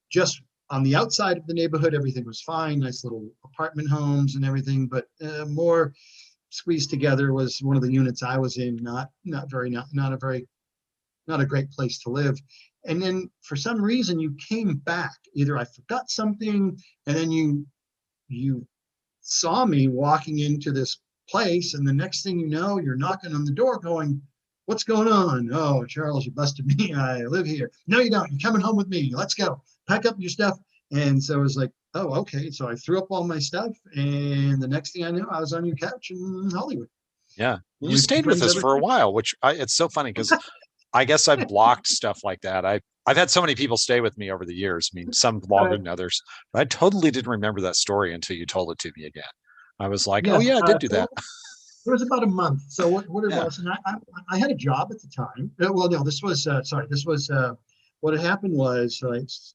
just on the outside of the neighborhood. Everything was fine, nice little apartment homes and everything, but more squeezed together was one of the units I was in. Not a great place to live. And then for some reason you came back. Either I forgot something, and then you saw me walking into this place, and the next thing you know, you're knocking on the door going, "What's going on?" "Oh, Charles, you busted me. I live here." "No, you don't. You're coming home with me. Let's go. Pack up your stuff." And so it was like, "Oh, okay." So I threw up all my stuff, and the next thing I knew, I was on your couch in Hollywood. Yeah. And You we've been stayed with friends us ever for a since. while, which it's so funny because I guess I've blocked stuff like that. I've had so many people stay with me over the years. I mean, some longer than others. But I totally didn't remember that story until you told it to me again. I was like, oh Yeah, yeah, I did do that. it was about a month. So what it Yeah. was, and I had a job at the time. Well, no, this was sorry. This was what had happened was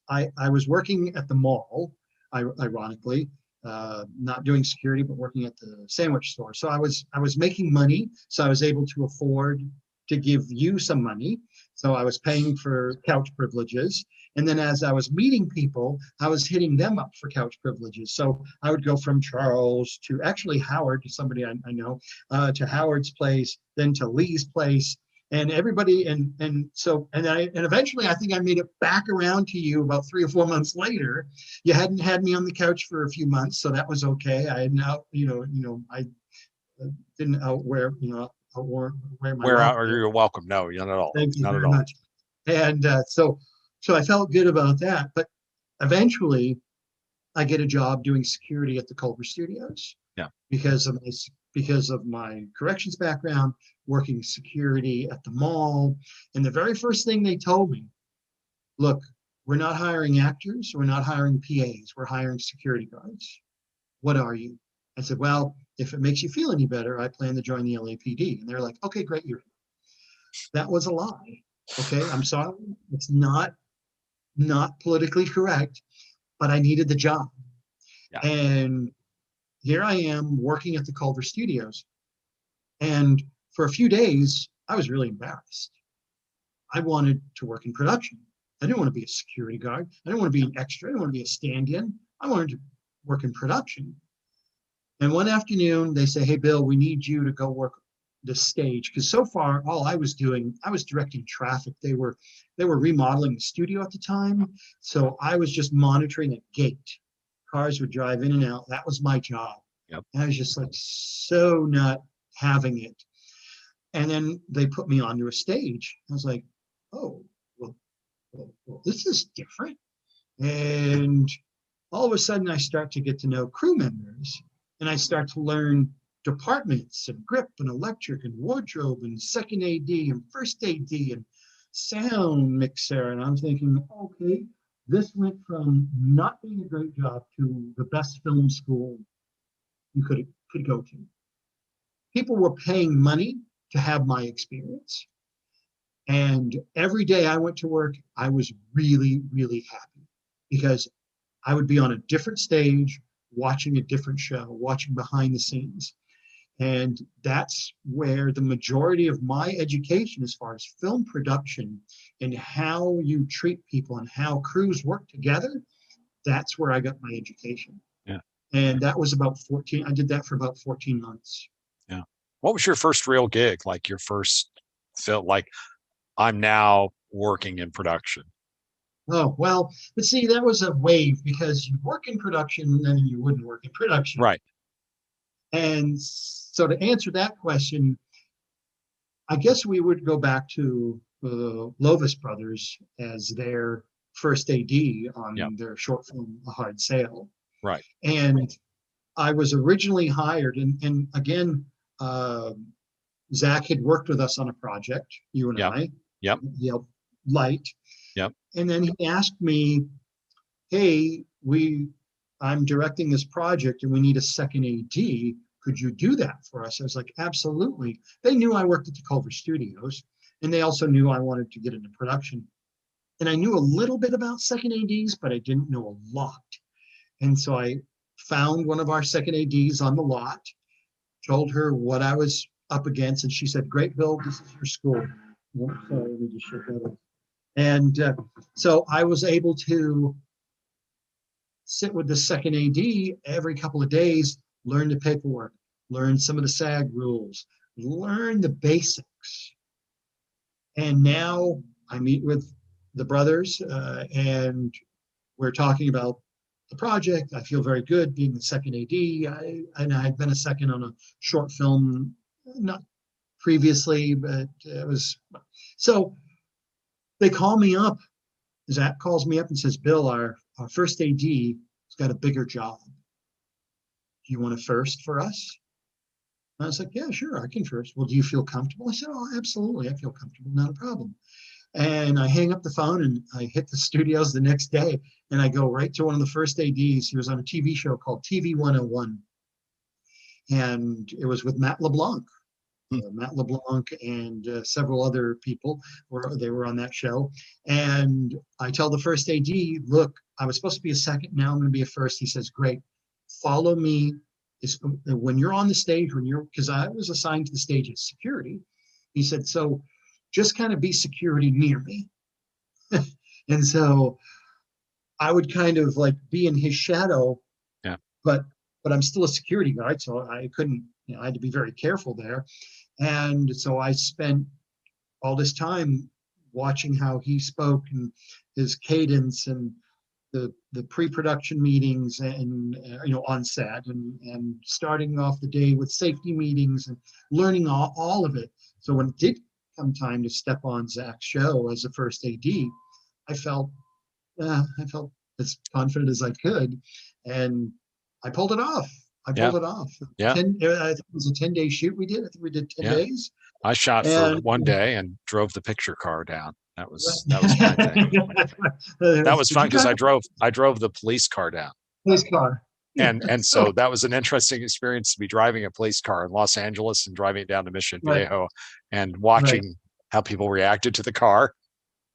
I was working at the mall, ironically, not doing security, but working at the sandwich store. So I was making money, so I was able to afford to give you some money. So I was paying for couch privileges. And then as I was meeting people, I was hitting them up for couch privileges. So I would go from Charles to actually Howard, to somebody I know, to Howard's place, then to Lee's place, and everybody. And eventually I think I made it back around to you about 3 or 4 months later. You hadn't had me on the couch for a few months, so that was okay. I hadn't I didn't wear my Where welcome. are you welcome? No, not at all. Thank you Not at very all. much. And so I felt good about that. But eventually, I get a job doing security at the Culver Studios Yeah. because of my corrections background, working security at the mall. And the very first thing they told me, "Look, we're not hiring actors, we're not hiring PAs, we're hiring security guards. What are you?" I said, "Well, if it makes you feel any better, I plan to join the LAPD." And they're like, "Okay, great, you're." That was a lie. Okay, I'm sorry. It's not politically correct, but I needed the job. Yeah. And here I am working at the Culver Studios. And for a few days, I was really embarrassed. I wanted to work in production. I didn't want to be a security guard. I didn't want to be an extra. I didn't want to be a stand-in. I wanted to work in production. And one afternoon, they say, "Hey, Bill, we need you to go work the stage." Because so far, all I was doing, I was directing traffic. They were remodeling the studio at the time. So I was just monitoring a gate. Cars would drive in and out. That was my job. Yep. And I was just like so not having it. And then they put me onto a stage. I was like, "Oh, well, this is different." And all of a sudden, I start to get to know crew members, and I start to learn departments and grip and electric and wardrobe and second AD and first AD and sound mixer. And I'm thinking, okay, this went from not being a great job to the best film school you could go to. People were paying money to have my experience. And every day I went to work, I was really, really happy because I would be on a different stage, watching a different show, watching behind the scenes. And that's where the majority of my education, as far as film production and how you treat people and how crews work together, that's where I got my education. Yeah. And that was about 14. I did that for about 14 months. Yeah. What was your first real gig? Like your first film, like I'm now working in production. Oh, well, but see, that was a wave because you work in production and then you wouldn't work in production. Right. And so to answer that question, I guess we would go back to Lovis Brothers as their first AD on their short film, A Hard Sale. Right. And I was originally hired, and again, Zach had worked with us on a project, you and I. Yep. Light. Yep. And then he asked me, hey, I'm directing this project and we need a second AD. Could you do that for us? I was like, absolutely. They knew I worked at the Culver Studios, and they also knew I wanted to get into production. And I knew a little bit about second ADs, but I didn't know a lot. And so I found one of our second ADs on the lot, told her what I was up against, and she said, great, Bill, this is your school. Oh, sorry, let me just shut that off. And so I was able to sit with the second AD every couple of days, learn the paperwork, learn some of the SAG rules, learn the basics. And now I meet with the brothers and we're talking about the project. I feel very good being the second AD. And I had been a second on a short film, not previously, but it was. So they call me up. Zach calls me up and says, Bill, our first AD has got a bigger job. Do you want to first for us? And I was like, yeah, sure, I can first. Well, do you feel comfortable? I said, oh, absolutely. I feel comfortable. Not a problem. And I hang up the phone and I hit the studios the next day and I go right to one of the first ADs. He was on a TV show called TV 101. And it was with Matt LeBlanc. Matt LeBlanc and several other people they were on that show. And I tell the first AD, look, I was supposed to be a second. Now I'm going to be a first. He says, great. Follow me. When you're on the stage, because I was assigned to the stage as security. He said, so just kind of be security near me. And so I would kind of like be in his shadow, but I'm still a security guard. So I couldn't, I had to be very careful there. And so I spent all this time watching how he spoke and his cadence and the pre-production meetings and on set and starting off the day with safety meetings and learning all of it. So when it did come time to step on Zach's show as a first AD, I felt as confident as I could, and I pulled it off. Yeah. I think it was a 10-day shoot we did. I think we did 10 days. I shot for one day and drove the picture car down. That was my thing. That was fun because I drove the police car down. Police car. And so that was an interesting experience to be driving a police car in Los Angeles and driving it down to Mission Viejo and watching how people reacted to the car,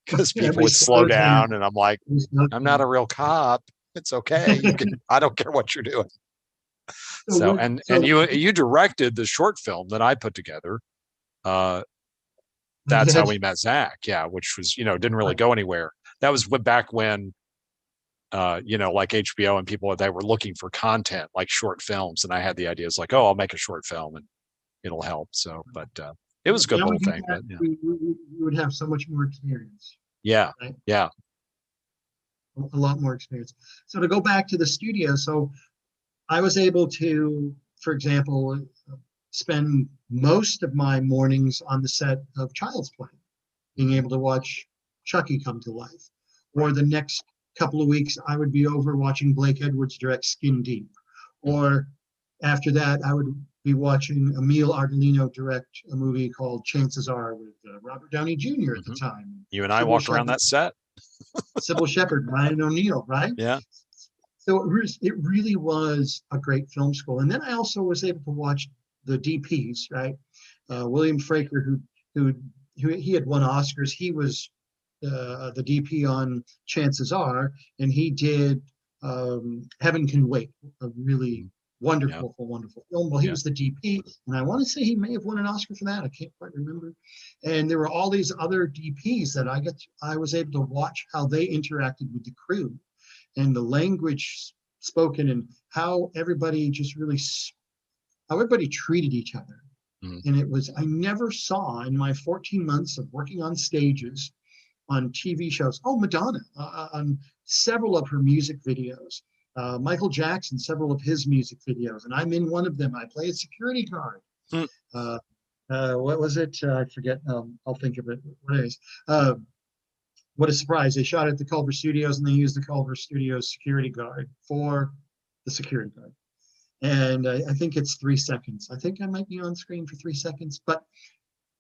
because people would slow down and I'm like, I'm not a real cop. It's okay. I don't care what you're doing. So you directed the short film that I put together. That's how we met Zach. Yeah. Which was, didn't really go anywhere. That was back when, like HBO and people, they were looking for content like short films. And I had the ideas like, oh, I'll make a short film and it'll help. So, but it was a good little thing. But we would have so much more experience. Yeah. Right? Yeah. A lot more experience. So to go back to the studio, so I was able to, for example, spend most of my mornings on the set of Child's Play, being able to watch Chucky come to life. Or the next couple of weeks, I would be over watching Blake Edwards direct Skin Deep. Or after that, I would be watching Emil Ardolino direct a movie called Chances Are with Robert Downey Jr. at the time. You and I Sybil walked around Shepherd, that set. Sybil Shepherd, Ryan O'Neal, right? Yeah. So it really was a great film school. And then I also was able to watch the DPs, right? William Fraker, who he had won Oscars. He was the DP on Chances Are, and he did Heaven Can Wait, a really Yeah. wonderful film. Well, he Yeah. was the DP, and I want to say he may have won an Oscar for that. I can't quite remember. And there were all these other DPs that I was able to watch how they interacted with the crew and the language spoken and how everybody just really how everybody treated each other. Mhm. And it was, I never saw in my 14 months of working on stages, on TV shows, Madonna, on several of her music videos, Michael Jackson, several of his music videos, and I'm in one of them. I play a security guard. Mm. What was it? I forget. I'll think of it. What it is. What a surprise. They shot at the Culver Studios and they used the Culver Studios security guard for the security guard. And I think it's 3 seconds. I think I might be on screen for 3 seconds. But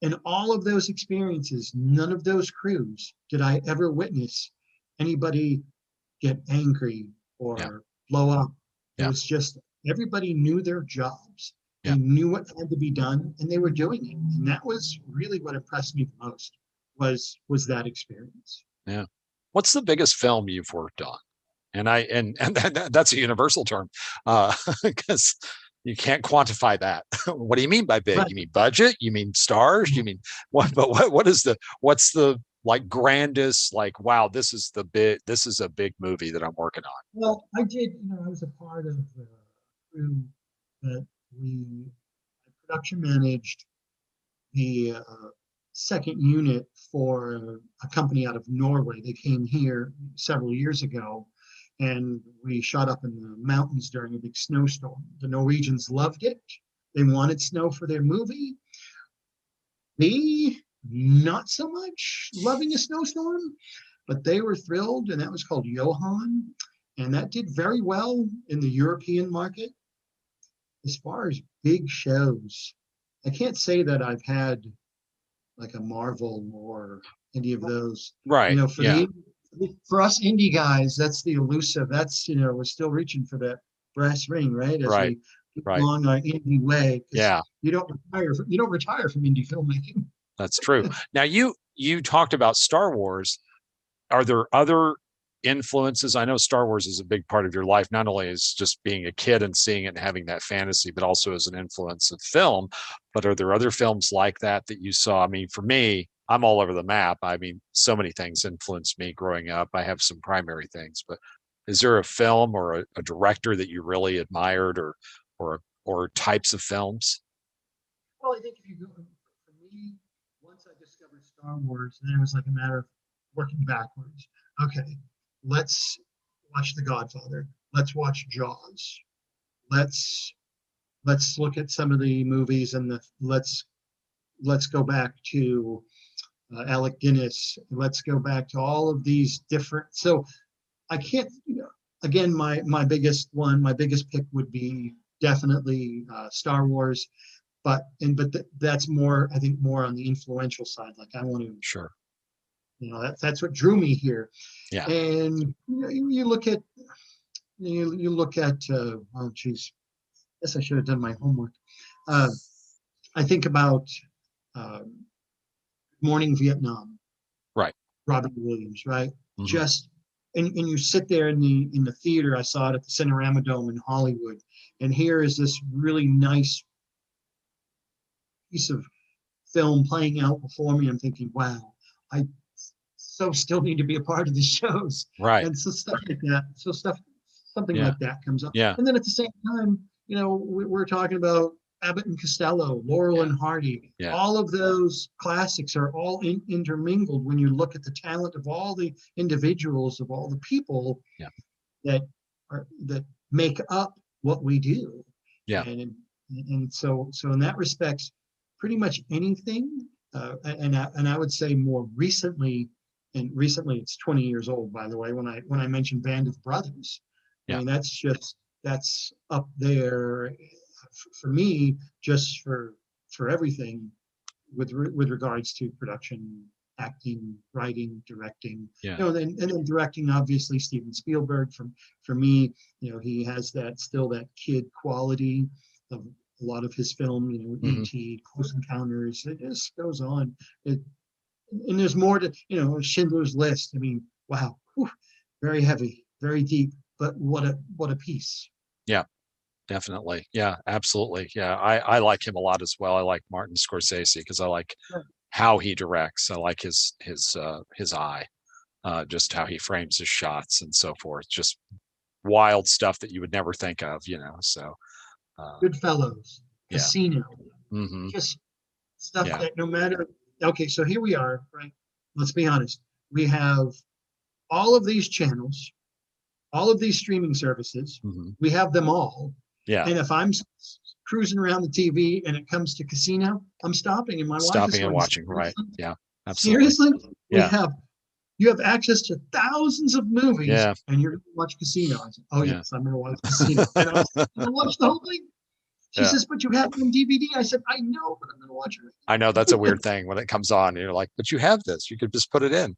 in all of those experiences, none of those crews did I ever witness anybody get angry or blow up. It was just everybody knew their jobs. They knew what had to be done and they were doing it. And that was really what impressed me the most was that experience. Yeah. What's the biggest film you've worked on? And that's a universal term, because you can't quantify that. What do you mean by big? Right. You mean budget? You mean stars? You mean what? But what's the like grandest, like, wow, this is a big movie that I'm working on? Well, I did. I was a part of the crew that we production managed the second unit for a company out of Norway. They came here several years ago, and we shot up in the mountains during a big snowstorm. The Norwegians loved it. They wanted snow for their movie. Me, not so much loving a snowstorm, but they were thrilled, and that was called Johan, and that did very well in the European market. As far as big shows, I can't say that I've had like a Marvel or any of those. Right. For us indie guys, that's the elusive. That's we're still reaching for that brass ring, right? As Right. we Right. along our indie way. Yeah. You don't retire from indie filmmaking. That's true. Now you talked about Star Wars. Are there other influences? I know Star Wars is a big part of your life, not only as just being a kid and seeing it and having that fantasy, but also as an influence of film. But are there other films like that you saw? I mean, for me, I'm all over the map. I mean, so many things influenced me growing up. I have some primary things, but is there a film or a director that you really admired, or types of films? Well, I think if you go for me, once I discovered Star Wars, then it was like a matter of working backwards. Okay, let's watch The Godfather. Let's watch Jaws. Let's look at some of the movies and let's go back to Alec Guinness. Let's go back to all of these different. So I can't. Again, my biggest pick would be definitely Star Wars, but that's more, I think, more on the influential side. Like I want to. Sure. That's what drew me here. Yeah. And you look at oh geez, guess I should have done my homework. I think about Morning Vietnam. Right. Robin Williams, right? Mm-hmm. Just and you sit there in the theater. I saw it at the Cinerama Dome in Hollywood, and here is this really nice piece of film playing out before me. I'm thinking, wow, I so still need to be a part of the shows. Right. And so stuff like that. Something like that comes up. Yeah. And then at the same time, we're talking about Abbott and Costello, Laurel and Hardy. Yeah. All of those classics are all intermingled when you look at the talent of all the individuals, of all the people that make up what we do. Yeah. And so in that respect, pretty much anything. And I would say more recently, and recently it's 20 years old, by the way, when I mentioned Band of Brothers. I mean, that's up there. for me, just for everything with regards to production, acting, writing, directing, Yeah. and then directing, obviously Steven Spielberg. For me, he has that kid quality of a lot of his film. E.T., Close Encounters. It just goes on. And there's more to Schindler's List. I mean, wow, whew, very heavy, very deep, but what a piece. Yeah. Definitely. Yeah, absolutely. Yeah. I like him a lot as well. I like Martin Scorsese because I like how he directs. I like his eye, just how he frames his shots and so forth. Just wild stuff that you would never think of, So Goodfellas, yeah. Casino, Mm-hmm. just stuff Yeah. that no matter. Okay, so here we are, right? Let's be honest. We have all of these channels, all of these streaming services. Mm-hmm. We have them all. Yeah. And if I'm cruising around the TV and it comes to Casino, I'm stopping, and my wife is Stopping and going, watching. Right. Yeah. Absolutely. seriously? Yeah. You have access to thousands of movies, Yeah. and you're going to watch Casino. I said, oh, Yeah. yes, I'm going to watch Casino. And I was going to watch the whole thing. She Yeah. says, but you have it on DVD. I said, I know, but I'm going to watch it. I know that's a weird thing when it comes on. You're like, but you have this. You could just put it in.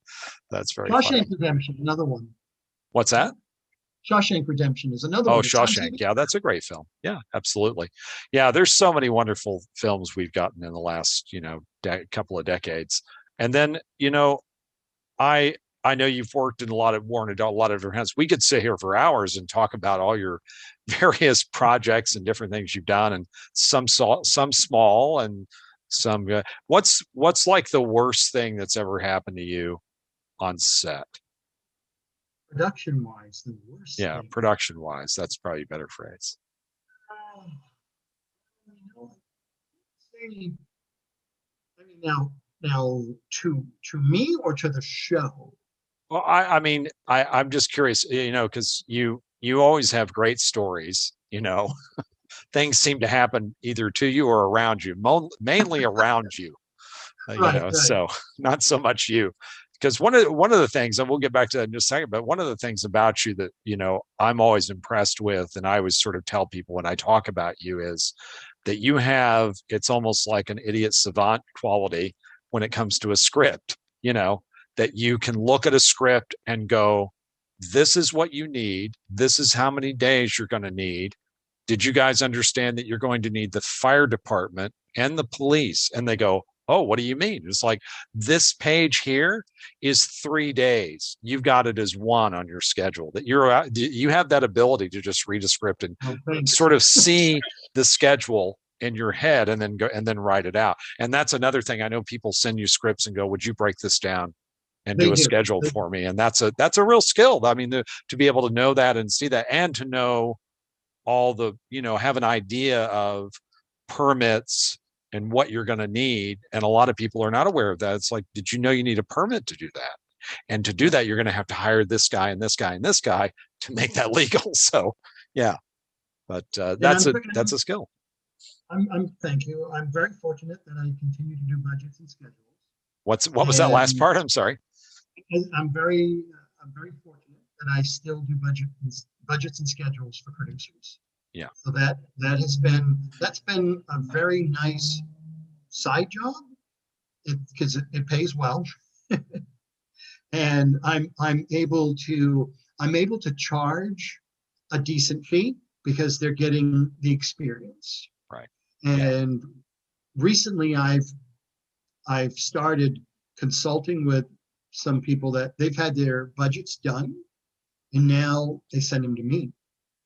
That's very funny. Shawshank Redemption, another one. What's that? Shawshank Redemption is another Oh, one. Shawshank. Yeah, that's a great film. Yeah, absolutely. Yeah, there's so many wonderful films we've gotten in the last, couple of decades. And then, I I know you've worked in a lot of worn a lot of different hands. We could sit here for hours and talk about all your various projects and different things you've done, and some small and some. What's like the worst thing that's ever happened to you on set? Production wise, the worst Yeah, thing. production wise, that's probably a better phrase. I mean, now to me or to the show? Well, I mean, I'm just curious, because you always have great stories. Things seem to happen either to you or around you, mainly around you. Right. So not so much you, because one of the things, and we'll get back to that in just a second, but one of the things about you that I'm always impressed with, and I always sort of tell people when I talk about you, is that it's almost like an idiot savant quality when it comes to a script. That you can look at a script and go, this is what you need, this is how many days you're going to need. Did you guys understand that you're going to need the fire department and the police? And they go, oh, what do you mean? It's like, this page here is 3 days. You've got it as one on your schedule. That you have that ability to just read a script and sort of see the schedule in your head and then go and then write it out. And that's another thing. I know people send you scripts and go, would you break this down and do a schedule for me? And that's a real skill. I mean, to be able to know that and see that, and to know all the, have an idea of permits and what you're going to need. And a lot of people are not aware of that. It's like, did you know you need a permit to do that? And to do that, you're going to have to hire this guy and this guy and this guy to make that legal. So, yeah, but that's a skill. Thank you. I'm very fortunate that I continue to do budgets and schedules. What was that last part? I'm sorry. I'm very fortunate that I still do budgets and schedules for producers. Yeah. So that's been a very nice side job, because it pays well, and I'm able to charge a decent fee because they're getting the experience. Right. And recently I've started consulting with some people that they've had their budgets done, and now they send them to me.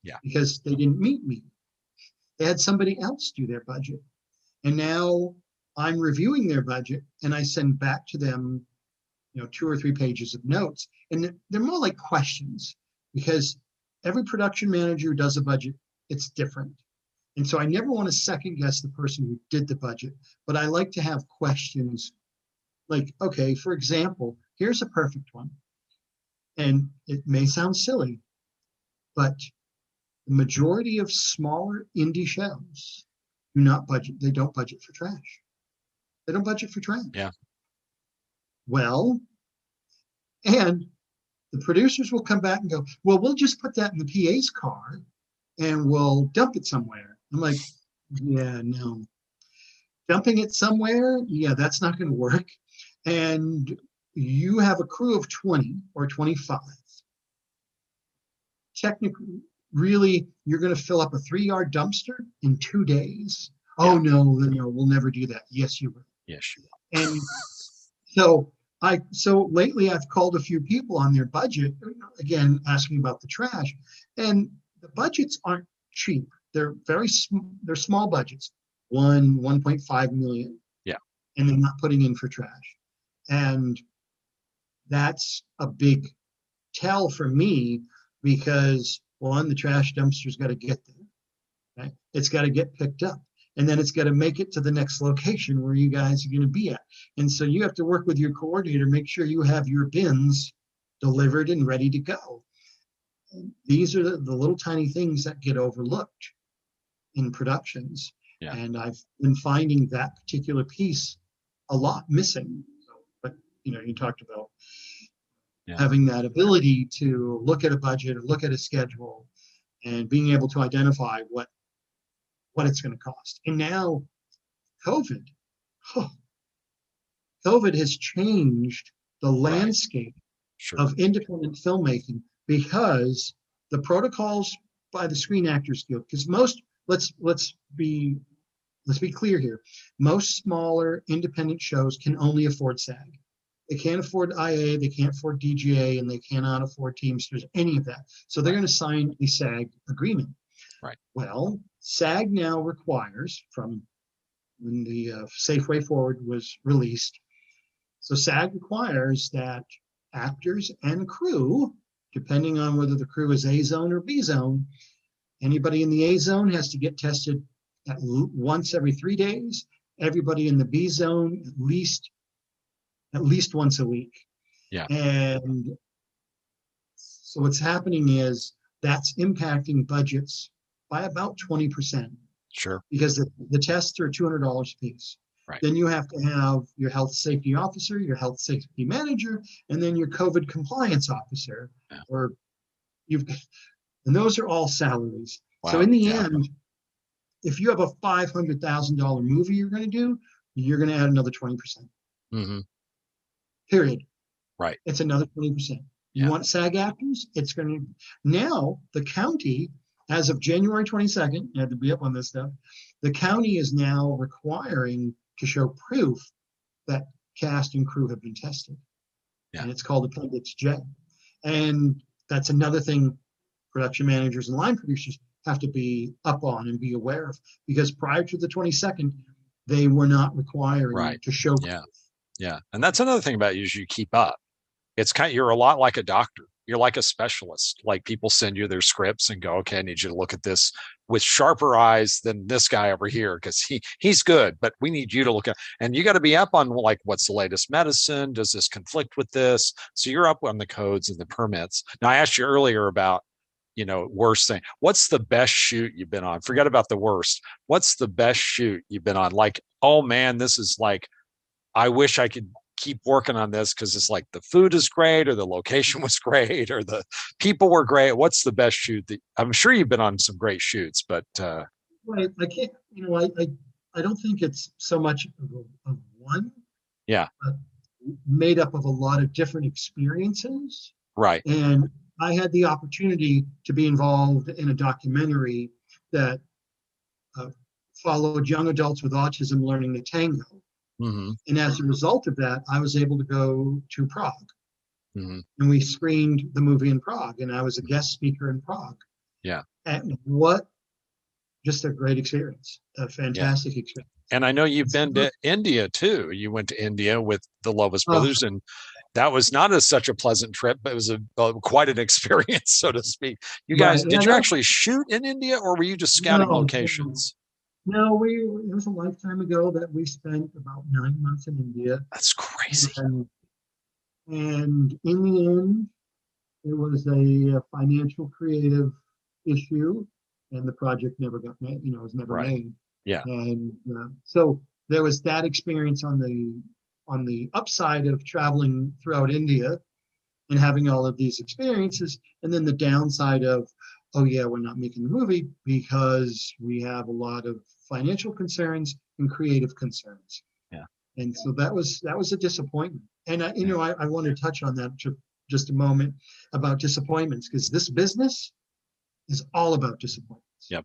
Yeah. Because they didn't meet me. They had somebody else do their budget. And now I'm reviewing their budget, and I send back to them, 2 or 3 pages of notes. And they're more like questions, because every production manager who does a budget, it's different. And so I never want to second guess the person who did the budget, but I like to have questions like, okay, for example, here's a perfect one. And it may sound silly, but the majority of smaller indie shows do not budget. They don't budget for trash. They don't budget for trash. Yeah. Well, and the producers will come back and go, well, we'll just put that in the PA's car and we'll dump it somewhere. I'm like, Yeah, no. Dumping it somewhere, yeah, that's not going to work. And you have a crew of 20 or 25. Technically, really, you're going to fill up a 3-yard dumpster in 2 days. Yeah. Oh, no, no, we'll never do that. Yes, you will. Yes, you And so so lately I've called a few people on their budget, again, asking about the trash. And the budgets aren't cheap. They're they're small budgets, 1.5 million, Yeah. and they're not putting in for trash. And that's a big tell for me because one, the trash dumpster's got to get there. Right? It's got to get picked up. And then it's got to make it to the next location where you guys are going to be at. And so you have to work with your coordinator, make sure you have your bins delivered and ready to go. And these are the little tiny things that get overlooked in productions. Yeah. And I've been finding that particular piece a lot missing. So, but you talked about having that ability to look at a budget or look at a schedule and being able to identify what it's going to cost. And now COVID, COVID has changed the landscape of independent filmmaking because the protocols by the Screen Actors Guild, because let's be clear here, most smaller independent shows can only afford SAG. They can't afford IA, they can't afford DGA, and they cannot afford Teamsters, any of that. So they're going to sign a SAG agreement. Right. Well, SAG now requires, from when the Safe Way Forward was released, so SAG requires that actors and crew, depending on whether the crew is A zone or B zone, anybody in the A zone has to get tested once every 3 days. Everybody in the B zone at least once a week. Yeah. And so what's happening is that's impacting budgets by about 20%. Sure. Because the tests are $200 a piece. Right. Then you have to have your health safety officer, your health safety manager, and then your COVID compliance officer. Yeah. And those are all salaries. Wow. So in the end, if you have a $500,000 movie you're going to do, you're going to add another 20%. Mm-hmm. Period. Right. It's another 20%. You want SAG actors? It's going to. Now, the county, as of January 22nd, I had to be up on this stuff, the county is now requiring to show proof that cast and crew have been tested. Yeah. And it's called Appendix J. And that's another thing production managers and line producers have to be up on and be aware of, because prior to the 22nd, they were not requiring to show proof. Yeah. And that's another thing about you is you keep up. It's you're a lot like a doctor. You're like a specialist. Like people send you their scripts and go, okay, I need you to look at this with sharper eyes than this guy over here because he's good, but we need you to look at, and you got to be up on like what's the latest medicine? Does this conflict with this? So you're up on the codes and the permits. Now I asked you earlier about, worst thing. What's the best shoot you've been on? Forget about the worst. What's the best shoot you've been on? Like, oh man, this is like, I wish I could keep working on this because it's like the food is great or the location was great or the people were great. What's the best shoot that I'm sure you've been on some great shoots, but I can't, I don't think it's so much of one. Yeah. But made up of a lot of different experiences. Right. And I had the opportunity to be involved in a documentary that followed young adults with autism learning the tango. Mm-hmm. And as a result of that, I was able to go to Prague. Mm-hmm. And we screened the movie in Prague, and I was a guest speaker in Prague. Yeah. And just a great experience, a fantastic experience. And I know you've been to India too. You went to India with the Lovis brothers, and that was not such a pleasant trip, but it was quite an experience, so to speak. You guys, did you actually shoot in India, or were you just scouting locations? No, it was a lifetime ago that we spent about 9 months in India. That's crazy. And in the end, it was a financial creative issue, and the project never got made. It was never made. Yeah. And so there was that experience on the upside of traveling throughout India and having all of these experiences, and then the downside of oh yeah, we're not making the movie because we have a lot of financial concerns and creative concerns. Yeah. And so that was a disappointment. And Yeah. I want to touch on that just a moment about disappointments, because this business is all about disappointments. Yep.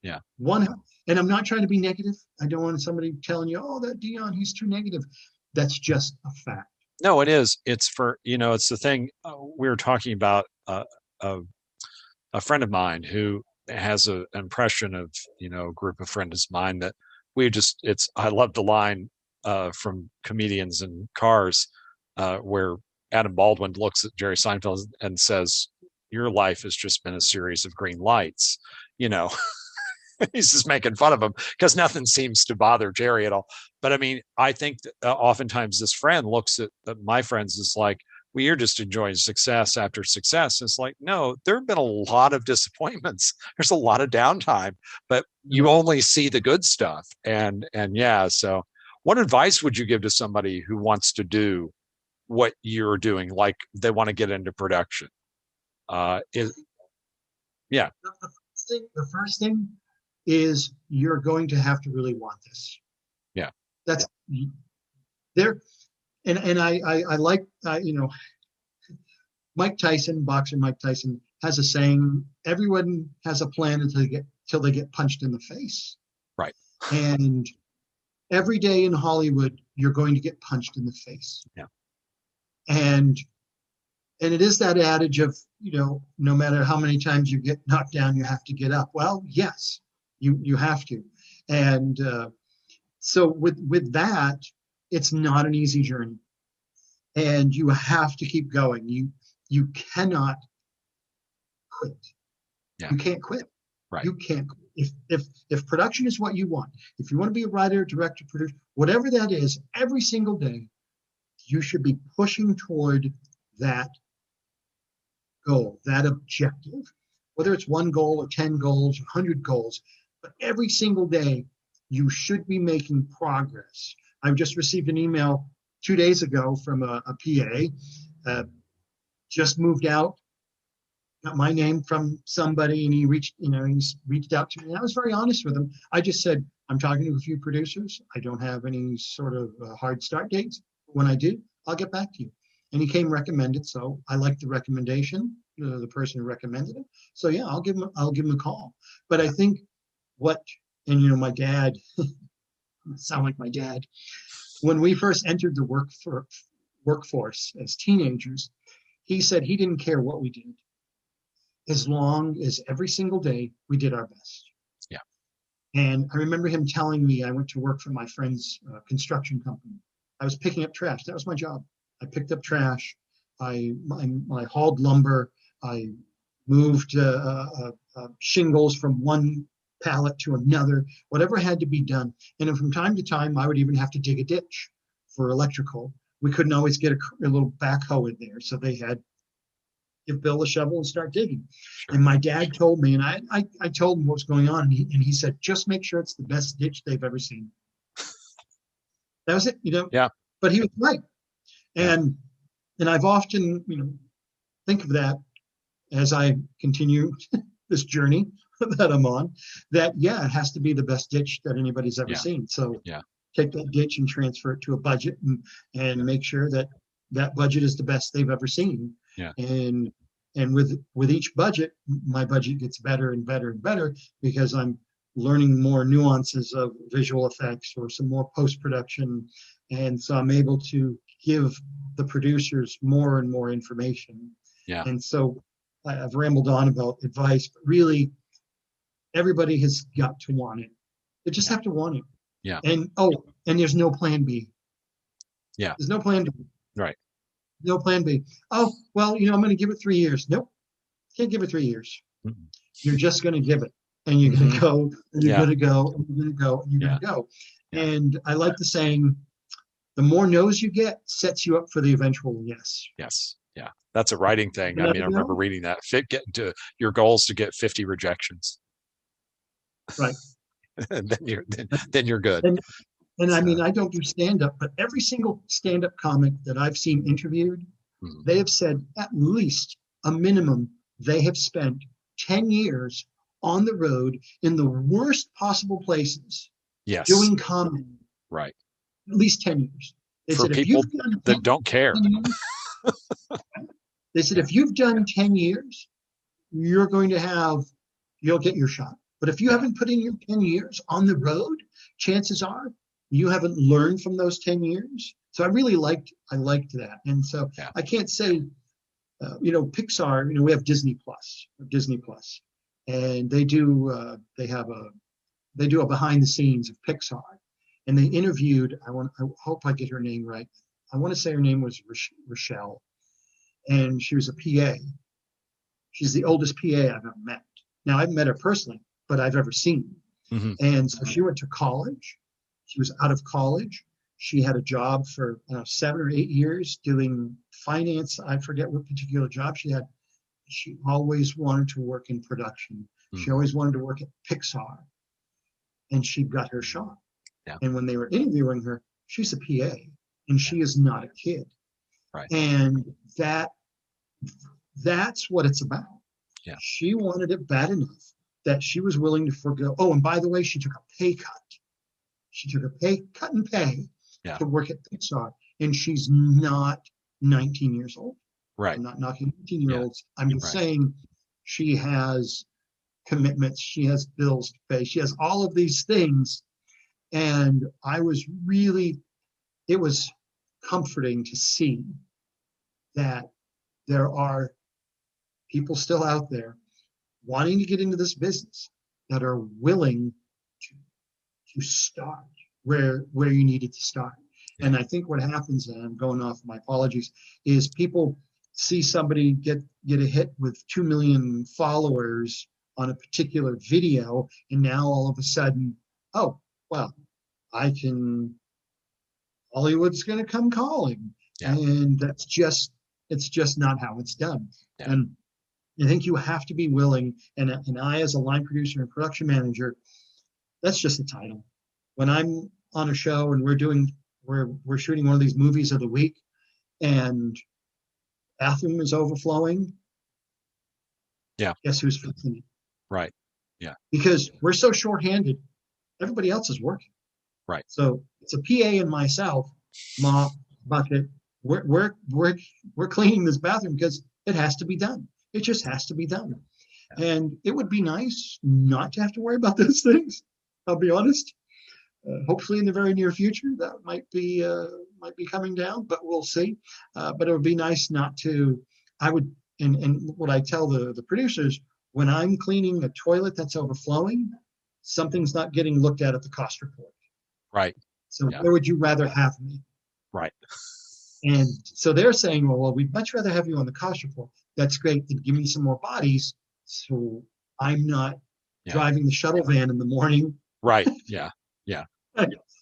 Yeah. One, and I'm not trying to be negative. I don't want somebody telling you, oh, that Dion, he's too negative. That's just a fact. No, it is. It's for, it's the thing we were talking about a friend of mine who has an impression of, a group of friends of mine that I love the line from Comedians in Cars where Adam Baldwin looks at Jerry Seinfeld and says, your life has just been a series of green lights, he's just making fun of him because nothing seems to bother Jerry at all. But I mean, I think that, oftentimes this friend looks at my friends as like, well, you're just enjoying success after success. It's like, no, there have been a lot of disappointments. There's a lot of downtime, but you only see the good stuff. And yeah, so what advice would you give to somebody who wants to do what you're doing? Like they want to get into production? Yeah. The first thing is you're going to have to really want this. Yeah. That's there. And I like, Mike Tyson, boxer Mike Tyson, has a saying, everyone has a plan until they get punched in the face. Right. And every day in Hollywood, you're going to get punched in the face. Yeah. And it is that adage of, no matter how many times you get knocked down, you have to get up. Well, yes, you have to. And so with that, it's not an easy journey. And you have to keep going. You cannot quit. Yeah. You can't quit. Right. You can't quit. If production is what you want, if you want to be a writer, director, producer, whatever that is, every single day, you should be pushing toward that goal, that objective, whether it's one goal or 10 goals or 100 goals, but every single day you should be making progress. I've just received an email 2 days ago from a PA, just moved out, got my name from somebody, and he's reached out to me. And I was very honest with him. I just said, I'm talking to a few producers. I don't have any sort of hard start dates. When I do, I'll get back to you. And he came recommended, so I liked the recommendation, the person who recommended it. So yeah, I'll give him a call. But I think my dad, sound like my dad, when we first entered the workforce as teenagers, he said he didn't care what we did, as long as every single day we did our best. Yeah. And I remember him telling me, I went to work for my friend's construction company. I was picking up trash. That was my job. I picked up trash. I hauled lumber. I moved shingles from one pallet to another, whatever had to be done. And then from time to time, I would even have to dig a ditch for electrical. We couldn't always get a little backhoe in there, so they had give Bill a shovel and start digging. Sure. And my dad told me, and I told him what was going on, and he said, just make sure it's the best ditch they've ever seen. That was it, Yeah. But he was right. And I've often, think of that as I continue this journey that I'm on, that, it has to be the best ditch that anybody's ever seen. So take that ditch and transfer it to a budget and make sure that budget is the best they've ever seen. Yeah. And with each budget, my budget gets better and better and better because I'm learning more nuances of visual effects or some more post-production. And so I'm able to give the producers more and more information. Yeah. And so I've rambled on about advice, but really everybody has got to want it. They just have to want it. Yeah. And there's no plan B. Yeah. There's no plan B. Right. No plan B. Oh, well, I'm going to give it 3 years. Nope. Can't give it 3 years. Mm-hmm. You're just going to give it. And you're going to go, and you're going to go, and you're going to go, and you're going to go. Yeah. And I like the saying, the more no's you get sets you up for the eventual yes. Yes. Yeah. That's a writing thing. I remember reading that. Get to your goals to get 50 rejections. Right. And then you're good. And so. I don't do stand-up, but every single stand-up comic that I've seen interviewed, they have said at least a minimum they have spent 10 years on the road in the worst possible places Yes. doing comedy, Right. at least 10 years. They For said, if people you've done that don't care. 10 years, they said, if you've done 10 years, you're going to you'll get your shot. But if you Yeah. haven't put in your 10 years on the road, chances are you haven't learned from those 10 years. So I liked that. And so Yeah. I can't say, Pixar, we have Disney Plus, and they do a behind the scenes of Pixar, and they interviewed, I hope I get her name right. I want to say her name was Rochelle, and she was a PA. She's the oldest PA I've ever met. Now, I've met her personally, but I've ever seen. Mm-hmm. And so she went to college. She was out of college. She had a job for 7 or 8 years doing finance. I forget what particular job she had. She always wanted to work in production. Mm-hmm. She always wanted to work at Pixar. And she got her shot. Yeah. And when they were interviewing her, she's a PA, and she is not a kid. Right. And that's what it's about. Yeah. She wanted it bad enough that she was willing to forgo. Oh, and by the way, she took a pay cut. She took a pay cut in pay to work at Pixar, and she's not 19 years old. Right. I'm not knocking 19-year-olds. I'm just saying she has commitments. She has bills to pay. She has all of these things. And it was comforting to see that there are people still out there wanting to get into this business that are willing to start where you needed to start. Yeah. And I think what happens, and I'm going off, my apologies, is people see somebody get a hit with 2 million followers on a particular video, and now all of a sudden, oh, well, Hollywood's going to come calling. Yeah. And it's just not how it's done. Yeah. And I think you have to be willing, and I, as a line producer and production manager, that's just a title. When I'm on a show and we're shooting one of these movies of the week, and bathroom is overflowing, guess who's fixing it? Right. Yeah. Because we're so shorthanded, everybody else is working. Right. So it's a PA and myself, mop, bucket. We're cleaning this bathroom because it has to be done. It just has to be done. Yeah. And it would be nice not to have to worry about those things. I'll be honest. Hopefully in the very near future, that might be coming down, but we'll see. But it would be nice not to. I would, and what I tell the producers, when I'm cleaning a toilet that's overflowing, something's not getting looked at the cost report. Right. So where would you rather have me? Right. And so they're saying, well, we'd much rather have you on the cost report. That's great. Then give me some more bodies, so I'm not driving the shuttle van in the morning. Right. Yeah. Yeah.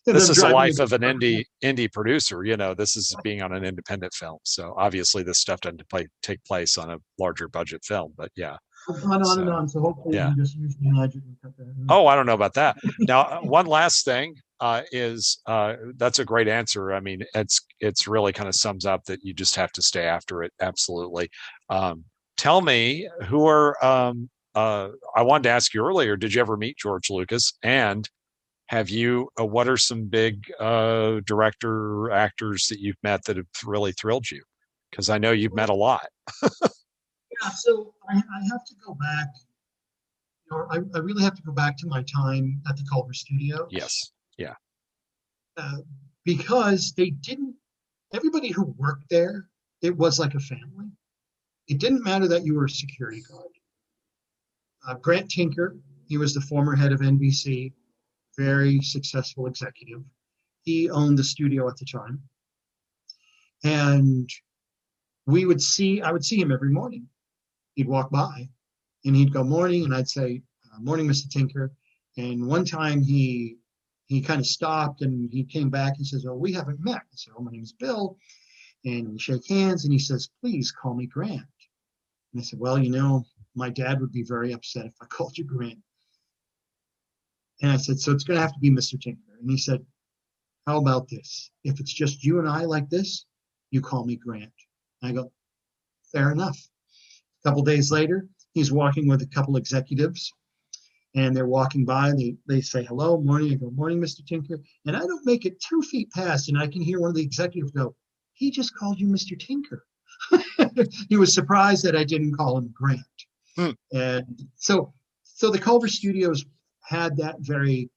This is the life of an indie producer. This is being on an independent film. So obviously this stuff doesn't take place on a larger budget film, but yeah. I've gone on and on, so hopefully you can just use the magic and cut that. Oh, I don't know about that. Now, one last thing is that's a great answer. I mean, it's really kind of sums up that you just have to stay after it. Absolutely. Tell me who are. I wanted to ask you earlier. Did you ever meet George Lucas? And have you? What are some big director actors that you've met that have really thrilled you? Because I know you've met a lot. Yeah, so I have to go back. I really have to go back to my time at the Culver Studios. Yes. Yeah. Because everybody who worked there, it was like a family. It didn't matter that you were a security guard. Grant Tinker, he was the former head of NBC, very successful executive. He owned the studio at the time. And I would see him every morning. He'd walk by and he'd go, morning, and I'd say, morning, Mr. Tinker. And one time he kind of stopped and he came back and says, oh, we haven't met. I said, oh, my name is Bill. And we shake hands and he says, please call me Grant. And I said, well, my dad would be very upset if I called you Grant. And I said, so it's going to have to be Mr. Tinker. And he said, how about this? If it's just you and I like this, you call me Grant. And I go, fair enough. A couple days later, he's walking with a couple executives, and they're walking by. They say, hello, morning. I go, morning, Mr. Tinker. And I don't make it 2 feet past, and I can hear one of the executives go, he just called you Mr. Tinker. He was surprised that I didn't call him Grant. Hmm. And so the Culver Studios had that very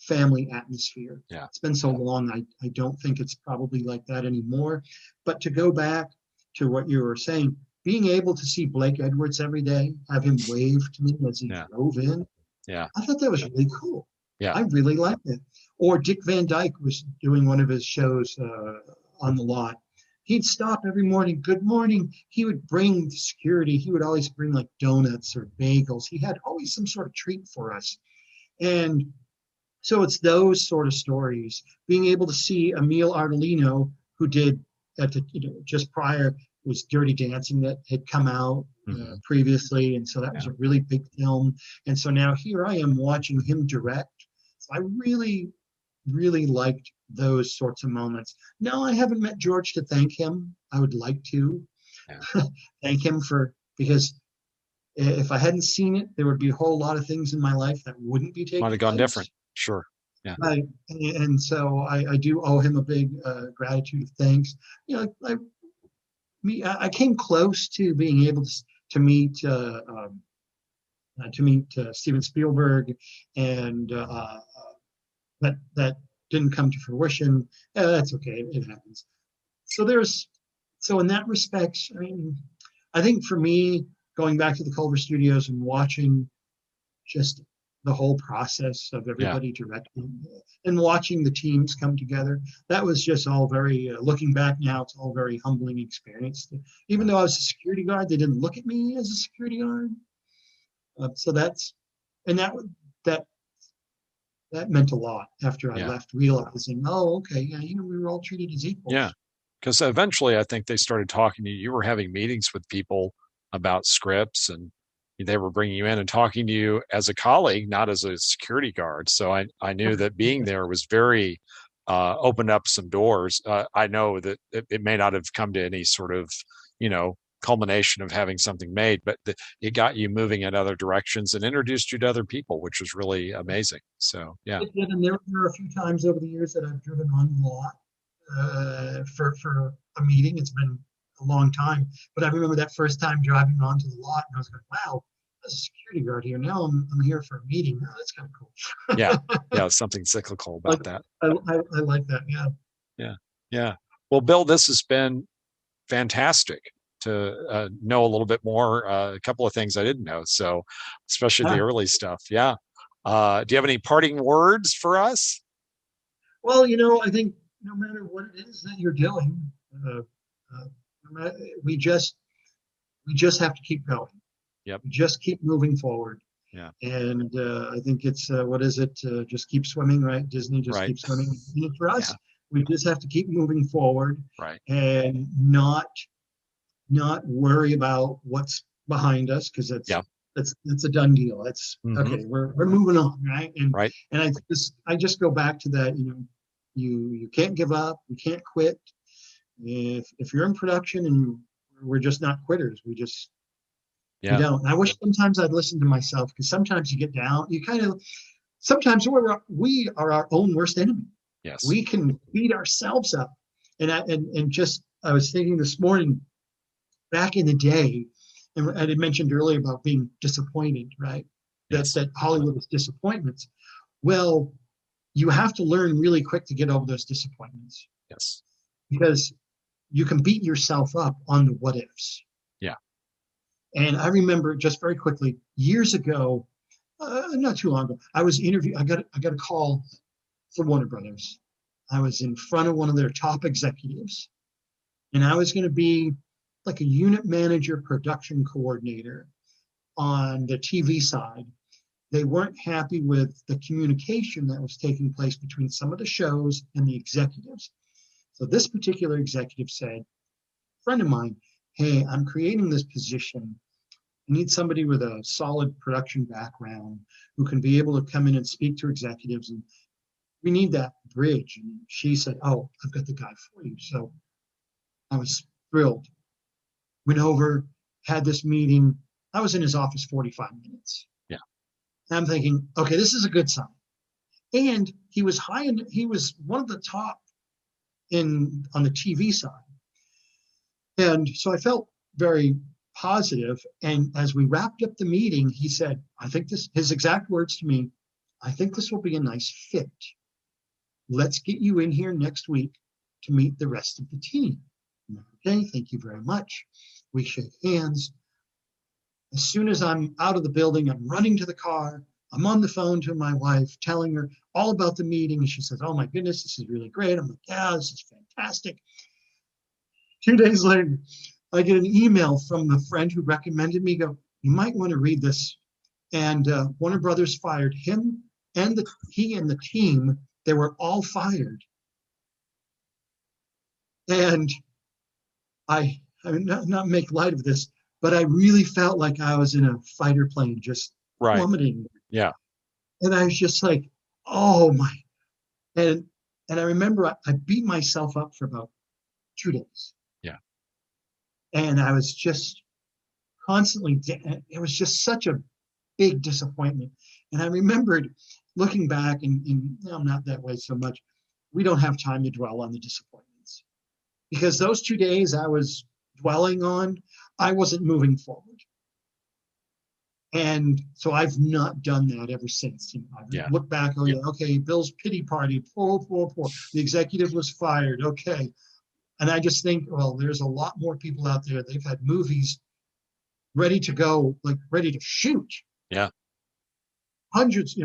family atmosphere. Yeah. It's been so long, I don't think it's probably like that anymore. But to go back to what you were saying, being able to see Blake Edwards every day, have him wave to me as he drove in, I thought that was really cool. Yeah. I really liked it. Or Dick Van Dyke was doing one of his shows on the lot. He'd stop every morning. Good morning. He would bring security. He would always bring like donuts or bagels. He had always some sort of treat for us. And so it's those sort of stories. Being able to see Emil Ardolino, who did just prior was Dirty Dancing that had come out previously, and so that was a really big film. And so now here I am watching him direct. So I really, really liked those sorts of moments. No, I haven't met George to thank him. I would like to thank him because if I hadn't seen it, there would be a whole lot of things in my life that wouldn't be taking place. Might have gone different. Sure. Yeah. And so I do owe him a big gratitude of thanks. I came close to being able to meet Steven Spielberg, and that didn't come to fruition. That's okay, it happens. So in that respect, I mean, I think for me, going back to the Culver Studios and watching just the whole process of everybody directing and watching the teams come together, that was just all very, looking back now, it's all very humbling experience. Even though I was a security guard, they didn't look at me as a security guard. So that meant a lot after I left, realizing, oh, okay, we were all treated as equals. Yeah, because eventually I think they started talking to you. You were having meetings with people about scripts, and they were bringing you in and talking to you as a colleague, not as a security guard. So I knew that being there was very opened up some doors. I know that it may not have come to any sort of, culmination of having something made, but it got you moving in other directions and introduced you to other people, which was really amazing. So, yeah. And there are a few times over the years that I've driven on the lot for a meeting. It's been a long time, but I remember that first time driving onto the lot, and I was going, wow, I was a security guard here. Now I'm here for a meeting. Oh, that's kind of cool. Yeah, something cyclical about that. I like that. Yeah. Well, Bill, this has been fantastic to know a little bit more, a couple of things I didn't know. So, especially the early stuff. Yeah. Do you have any parting words for us? Well, I think no matter what it is that you're doing, we just have to keep going. Yep. We just keep moving forward. Yeah. And I think it's what is it? Just keep swimming, right? Disney just keep swimming. And for us, we just have to keep moving forward, right? And not worry about what's behind us, because that's a done deal. That's okay. We're moving on, right? And and I just go back to that. You can't give up. You can't quit. If you're in production, and we're just not quitters. We don't. And I wish sometimes I'd listen to myself, because sometimes you get down. Sometimes we are our own worst enemy. Yes. We can beat ourselves up. And I was thinking this morning, back in the day, and I had mentioned earlier about being disappointed, right? That Hollywood is disappointments. Well, you have to learn really quick to get over those disappointments. Yes. Because you can beat yourself up on the what ifs. Yeah. And I remember, just very quickly, years ago, not too long ago, I was interviewed. I got a call from Warner Brothers. I was in front of one of their top executives, and I was going to be like a unit manager, production coordinator on the TV side. They weren't happy with the communication that was taking place between some of the shows and the executives. So this particular executive said, a friend of mine, hey, I'm creating this position. I need somebody with a solid production background who can be able to come in and speak to executives, and we need that bridge. And she said, oh, I've got the guy for you. So I was thrilled. Went over, had this meeting. I was in his office 45 minutes. Yeah. And I'm thinking, okay, this is a good sign. And he was he was one of the top on the TV side. And so I felt very positive. And as we wrapped up the meeting, he said, I think his exact words to me, I think this will be a nice fit. Let's get you in here next week to meet the rest of the team. Okay, thank you very much. We shake hands. As soon as I'm out of the building, I'm running to the car. I'm on the phone to my wife, telling her all about the meeting. And she says, oh my goodness, this is really great. I'm like, yeah, this is fantastic. 2 days later, I get an email from the friend who recommended me, go, you might want to read this. And Warner Brothers fired him and he and the team. They were all fired. And I mean, not make light of this, but I really felt like I was in a fighter plane just plummeting. Yeah. And I was just like, oh my. And I remember I beat myself up for about 2 days. Yeah. And I was just constantly, it was just such a big disappointment. And I remembered looking back, and I'm not that way so much. We don't have time to dwell on the disappointments, because those 2 days I was dwelling on, I wasn't moving forward. And so I've not done that ever since. I've looked back, oh yeah, okay, Bill's pity party, poor. The executive was fired, okay. And I just think, well, there's a lot more people out there. They've had movies ready to go, like ready to shoot. Yeah. Hundreds,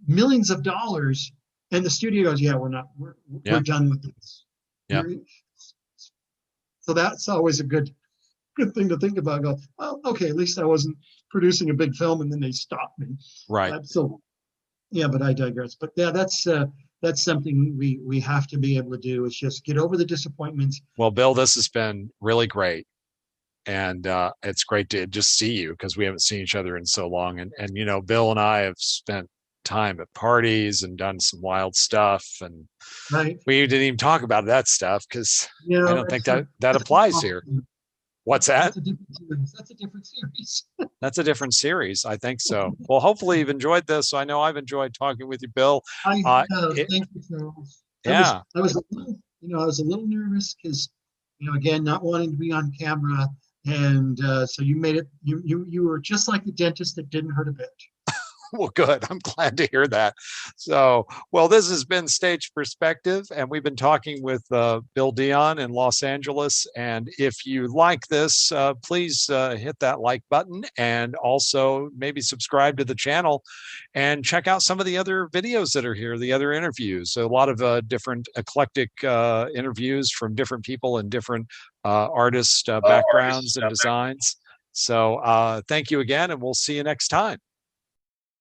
millions of dollars. And the studio goes, yeah, we're done with this. Yeah. So that's always a good thing to think about. Go, well, okay, at least I wasn't producing a big film and then they stopped me. Right. So, yeah, but I digress. But yeah, that's something we have to be able to do, is just get over the disappointments. Well, Bill, this has been really great. And it's great to just see you, because we haven't seen each other in so long. And Bill and I have spent time at parties and done some wild stuff. And we didn't even talk about that stuff, because I don't think that applies here. What's that? That's a different series. That's a different series. I think so. Well, hopefully you've enjoyed this. I know I've enjoyed talking with you, Bill. Thank you, Charles. Yeah. I was a little nervous because, again, not wanting to be on camera. And so you made it, you were just like the dentist that didn't hurt a bit. Well, good. I'm glad to hear that. So, well, this has been Stage Perspective, and we've been talking with Bill Dion in Los Angeles. And if you like this, please hit that like button, and also maybe subscribe to the channel and check out some of the other videos that are here, the other interviews. So a lot of different eclectic interviews from different people and different artist backgrounds and designs. So thank you again, and we'll see you next time.